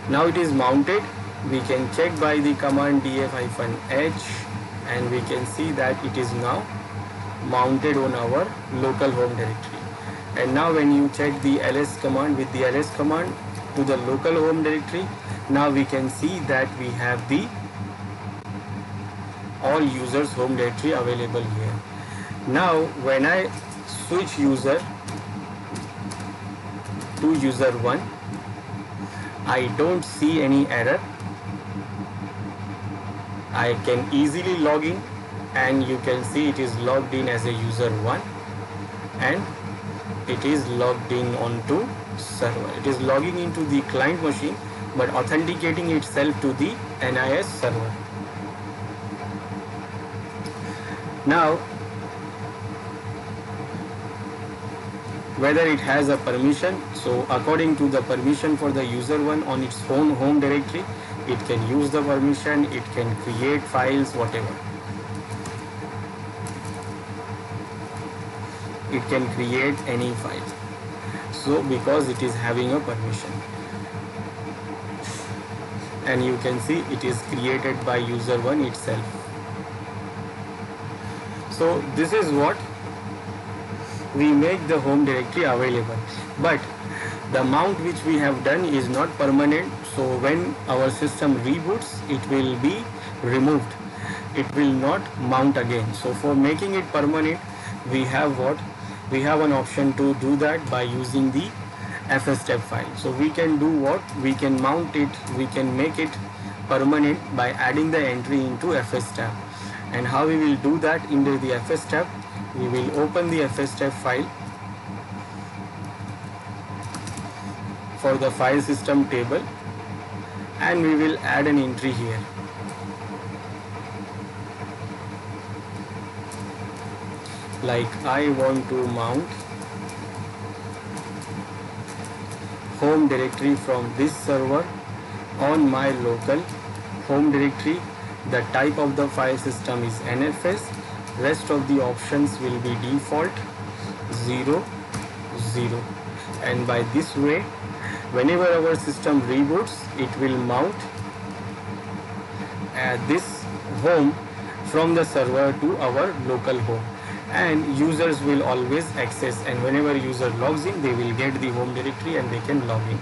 Now it is mounted. We can check by the command df-h, and we can see that it is now mounted on our local home directory. And now when you check the ls command, with the ls command to the local home directory, now we can see that we have the all users home directory available here. Now when I switch user to user 1, I don't see any error. I can easily log in, and you can see it is logged in as a user 1, and it is logged in onto server. It is logging into the client machine but authenticating itself to the NIS server. Now whether it has a permission, so according to the permission for the user 1 on its own home directory, it can use the permission, it can create files, whatever. It can create any file. So because it is having a permission, and you can see it is created by user 1 itself. So this is what we make the home directory available, but the mount which we have done is not permanent. So when our system reboots, it will be removed. It will not mount again. So for making it permanent, we have what? we have an option to do that by using the fstep file. So we can do what? We can mount it, we can make it permanent by adding the entry into fstep. And how we will do that? Into the fstep, we will open the fstep file for the file system table, and we will add an entry here. Like I want to mount home directory from this server on my local home directory. The type of the file system is NFS. Rest of the options will be default 0 0. And by this way, whenever our system reboots, it will mount this home from the server to our local home, and users will always access, and whenever user logs in, they will get the home directory and they can log in.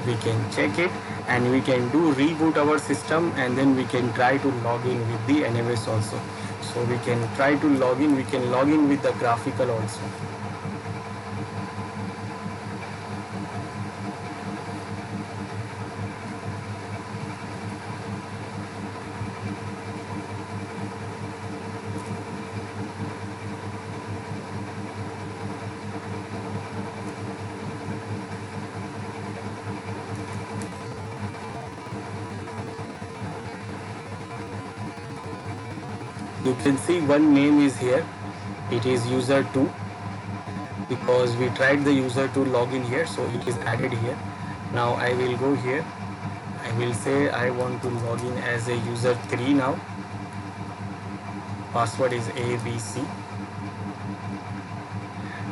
We can check it, and we can do reboot our system, and then we can try to log in with the NFS also. So we can try to log in, we can log in with the graphical also. You can see one name is here, it is user2, because we tried the user to log in here, so it is added here. Now I will go here, I will say I want to log in as a user3 now. Password is ABC,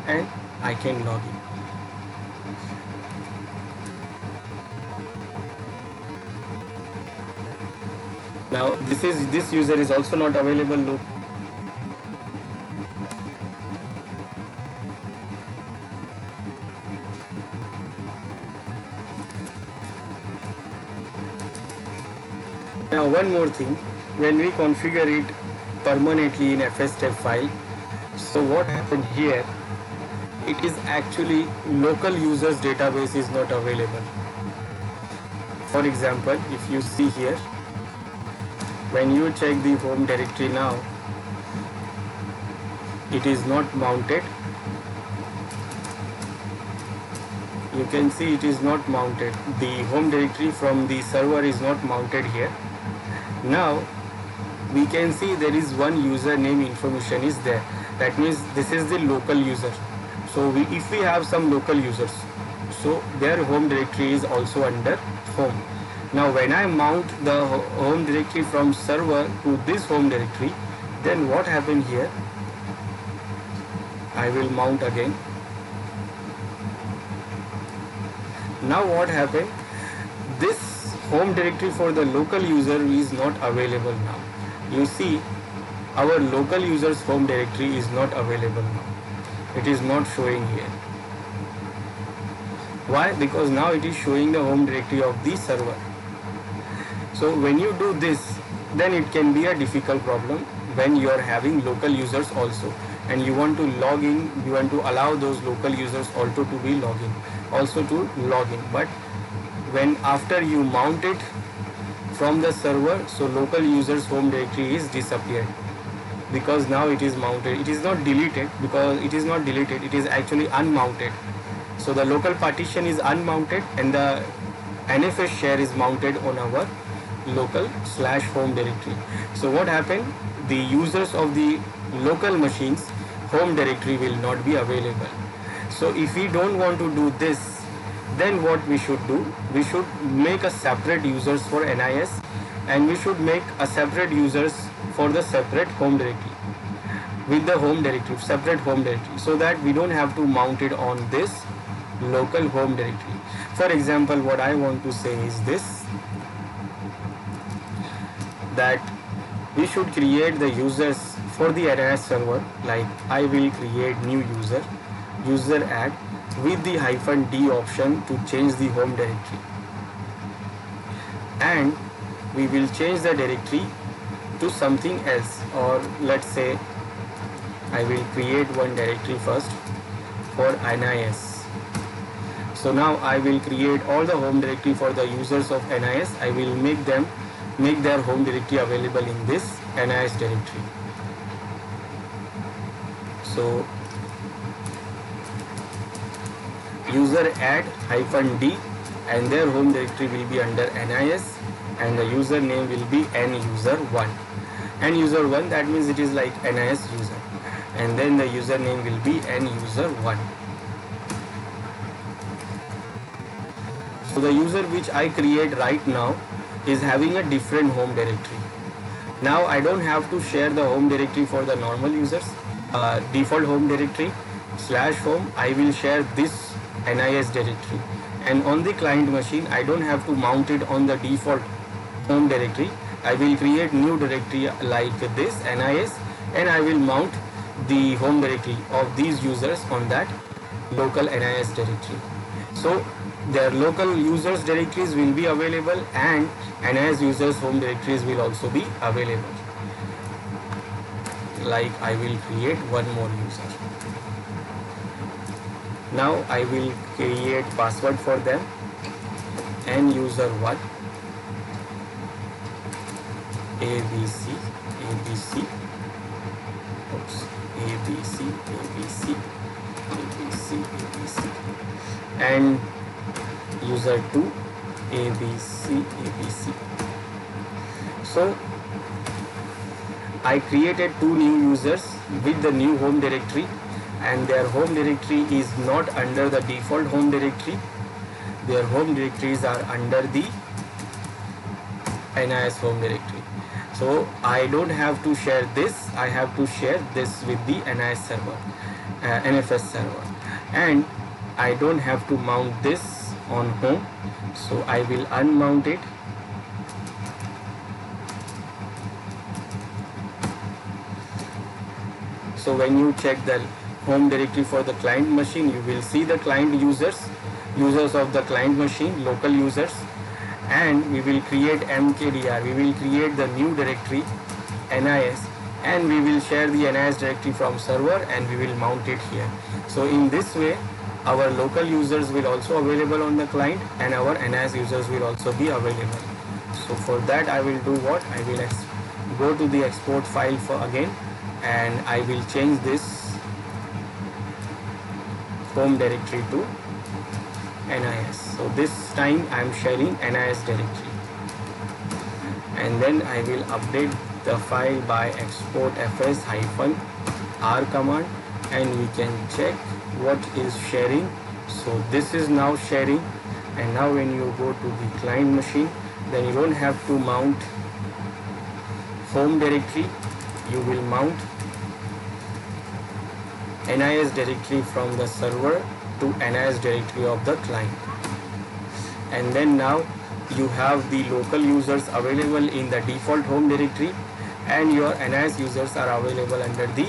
and I can log in. Now this user is also not available. Look, now one more thing, when we configure it permanently in fstep file, so what happened here, it is actually local users database is not available. For example, if you see here, when you check the home directory now, it is not mounted. You can see it is not mounted. The home directory from the server is not mounted here. Now we can see there is one username information is there. That means this is the local user. So if we have some local users, so their home directory is also under home. Now when I mount the home directory from server to this home directory, then what happened here? I will mount again. Now what happened? This home directory for the local user is not available now. You see, our local user's home directory is not available now. It is not showing here. Why? Because now it is showing the home directory of the server. So when you do this, then it can be a difficult problem when you are having local users also, and you want to log in, you want to allow those local users also to be login, but when after you mount it from the server, so local users home directory is disappeared, because now it is mounted. It is not deleted, because it is not deleted, it is actually unmounted. So the local partition is unmounted and the NFS share is mounted on our local/home directory. So what happened? The users of the local machines home directory will not be available. So if we don't want to do this, then what we should do? We should make a separate users for NIS, and we should make a separate users for the separate home directory with the home directory, separate home directory, so that we don't have to mount it on this local home directory. For example, what I want to say is this, that we should create the users for the NIS server. Like I will create new user add with the -d option to change the home directory, and we will change the directory to something else, or let's say I will create one directory first for NIS. So now I will create all the home directory for the users of NIS. I will make their home directory available in this NIS directory. So user add -d and their home directory will be under NIS and the username will be nuser1. nuser1, that means it is like NIS user, and then the username will be nuser1. So the user which I create right now is having a different home directory. Now I don't have to share the home directory for the normal users. Default home directory /home, I will share this NIS directory, and on the client machine I don't have to mount it on the default home directory. I will create new directory like this NIS, and I will mount the home directory of these users on that local NIS directory. So their local users directories will be available and NIS users home directories will also be available. Like I will create one more user. Now I will create password for them, nuser1 ABC ABC oops ABC ABC ABC ABC and user2 ABC ABC. So I created two new users with the new home directory, and their home directory is not under the default home directory. Their home directories are under the NIS home directory. So I don't have to share this, I have to share this with the NIS server, NFS server, and I don't have to mount this on home. So I will unmount it. So when you check the home directory for the client machine, you will see the client users of the client machine, local users, and we will create mkdir. We will create the new directory NIS, and we will share the NIS directory from server and we will mount it here. So in this way our local users will also available on the client and our NIS users will also be available. So for that I will do what? I will go to the export file for again, and I will change this home directory to NIS. So this time I am sharing NIS directory, and then I will update the file by export fs-r command, and we can check what is sharing. So this is now sharing, and now when you go to the client machine, then you don't have to mount home directory, you will mount NIS directory from the server to NIS directory of the client, and then now you have the local users available in the default home directory and your NIS users are available under the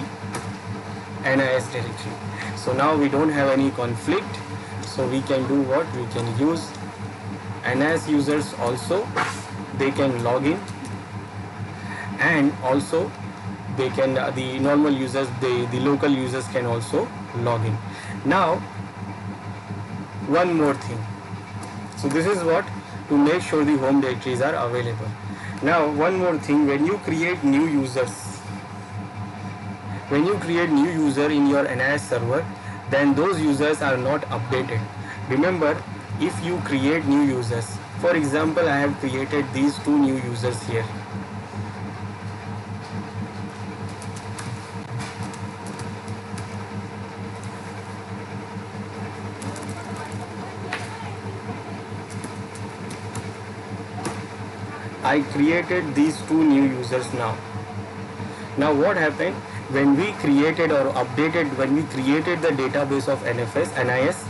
NIS directory. So now we don't have any conflict, so we can do what? We can use NIS users also, they can log in, and also they can the normal users, the local users can also log in. Now one more thing, so this is what, to make sure the home directories are available. Now one more thing, when you create new users, when you create new user in your NIS server, then those users are not updated. Remember, if you create new users, for example I have created these two new users here, I created these two new users now. Now what happened, when we created or updated, when we created the database of NIS,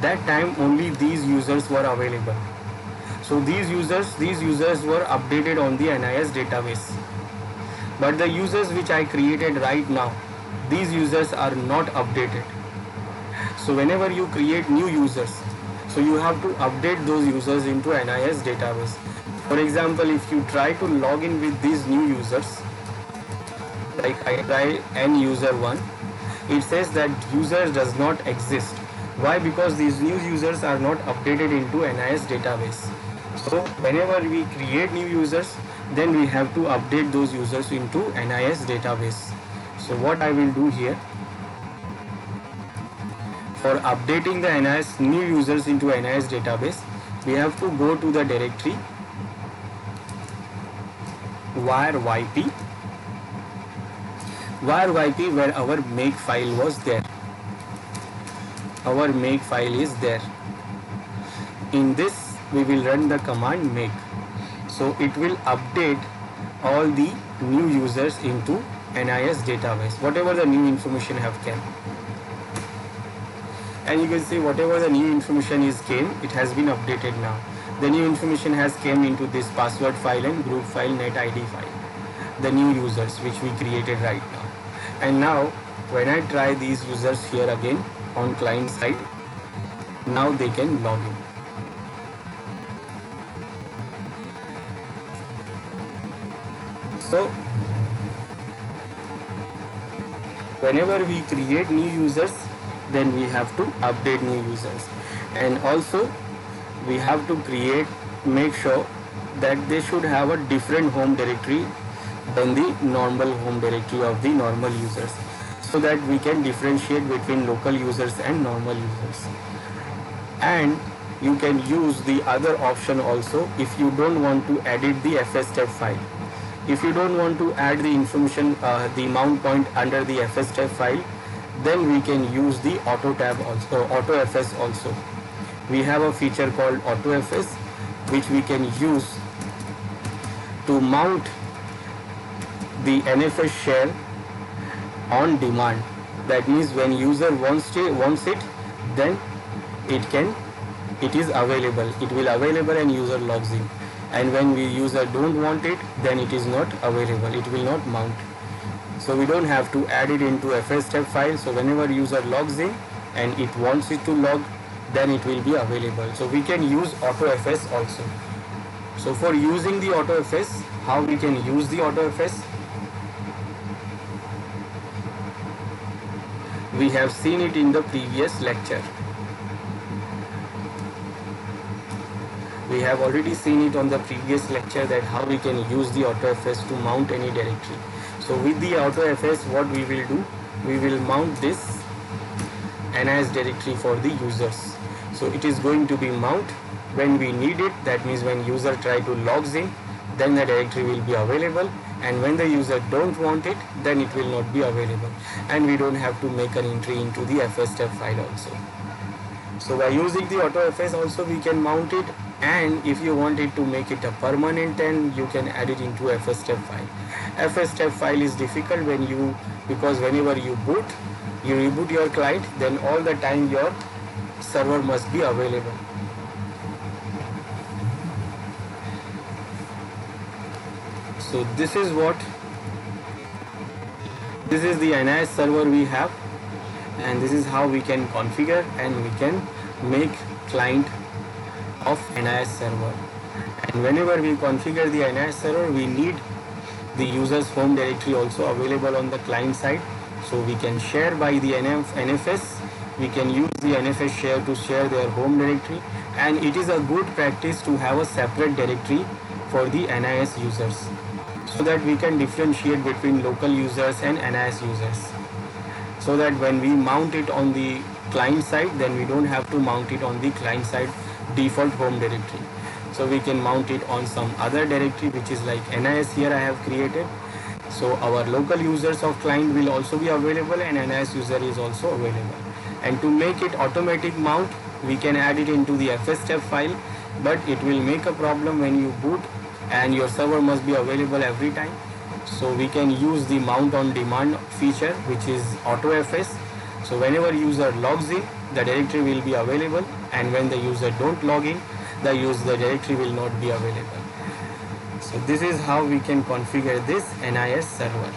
that time only these users were available. So these users were updated on the NIS database. But the users which I created right now, these users are not updated. So whenever you create new users, so you have to update those users into NIS database. For example, if you try to log in with these new users, like I try n user 1, it says that user does not exist. Why? Because these new users are not updated into NIS database. So whenever we create new users, then we have to update those users into NIS database. So what I will do here, for updating the NIS new users into NIS database, we have to go to the directory var yp, where our make file was there. Our make file is there. In this we will run the command make. So it will update all the new users into NIS database, whatever the new information have came. And you can see whatever the new information is came, it has been updated now. The new information has came into this password file and group file, net ID file, the new users which we created right now. And now when I try these users here again on client side, now they can log in. So whenever we create new users, then we have to update new users, and also we have to make sure that they should have a different home directory than the normal home directory of the normal users, so that we can differentiate between local users and normal users. And you can use the other option also if you don't want to edit the fstep file. If you don't want to add the information, the mount point under the fstep file, then we can use the auto tab also, AutoFS also. We have a feature called AutoFS which we can use to mount the NFS share on demand. That means when user wants it, then it is available. It will available and user logs in. And when we user don't want it, then it is not available. It will not mount. So we don't have to add it into fstep file. So whenever user logs in and it wants it to log, then it will be available. So we can use AutoFS also. So for using the AutoFS, how we can use the AutoFS? We have seen it in the previous lecture. We have already seen it on the previous lecture that how we can use the AutoFS to mount any directory. So with the AutoFS, what we will do, we will mount this NIS directory for the users. So it is going to be mount when we need it. That means when user try to logs in, then the directory will be available, and when the user don't want it, then it will not be available, and we don't have to make an entry into the fstep file also. So by using the AutoFS also we can mount it, and if you want it to make it a permanent, then you can add it into fstep file. Fstep file is difficult because whenever you reboot your client, then all the time your server must be available. So this is the NIS server we have, and this is how we can configure and we can make client of NIS server. And whenever we configure the NIS server, we need the user's home directory also available on the client side. So we can share by the NFS. We can use the NFS share to share their home directory, and it is a good practice to have a separate directory for the NIS users, so that we can differentiate between local users and NIS users, so that when we mount it on the client side, then we don't have to mount it on the client side default home directory. So we can mount it on some other directory which is like NIS here I have created. So our local users of client will also be available and NIS user is also available. And to make it automatic mount, we can add it into the fstep file, but it will make a problem when you boot and your server must be available every time. So we can use the mount on demand feature, which is AutoFS. So whenever user logs in, the directory will be available, and when the user don't log in, the directory will not be available. So this is how we can configure this NIS server.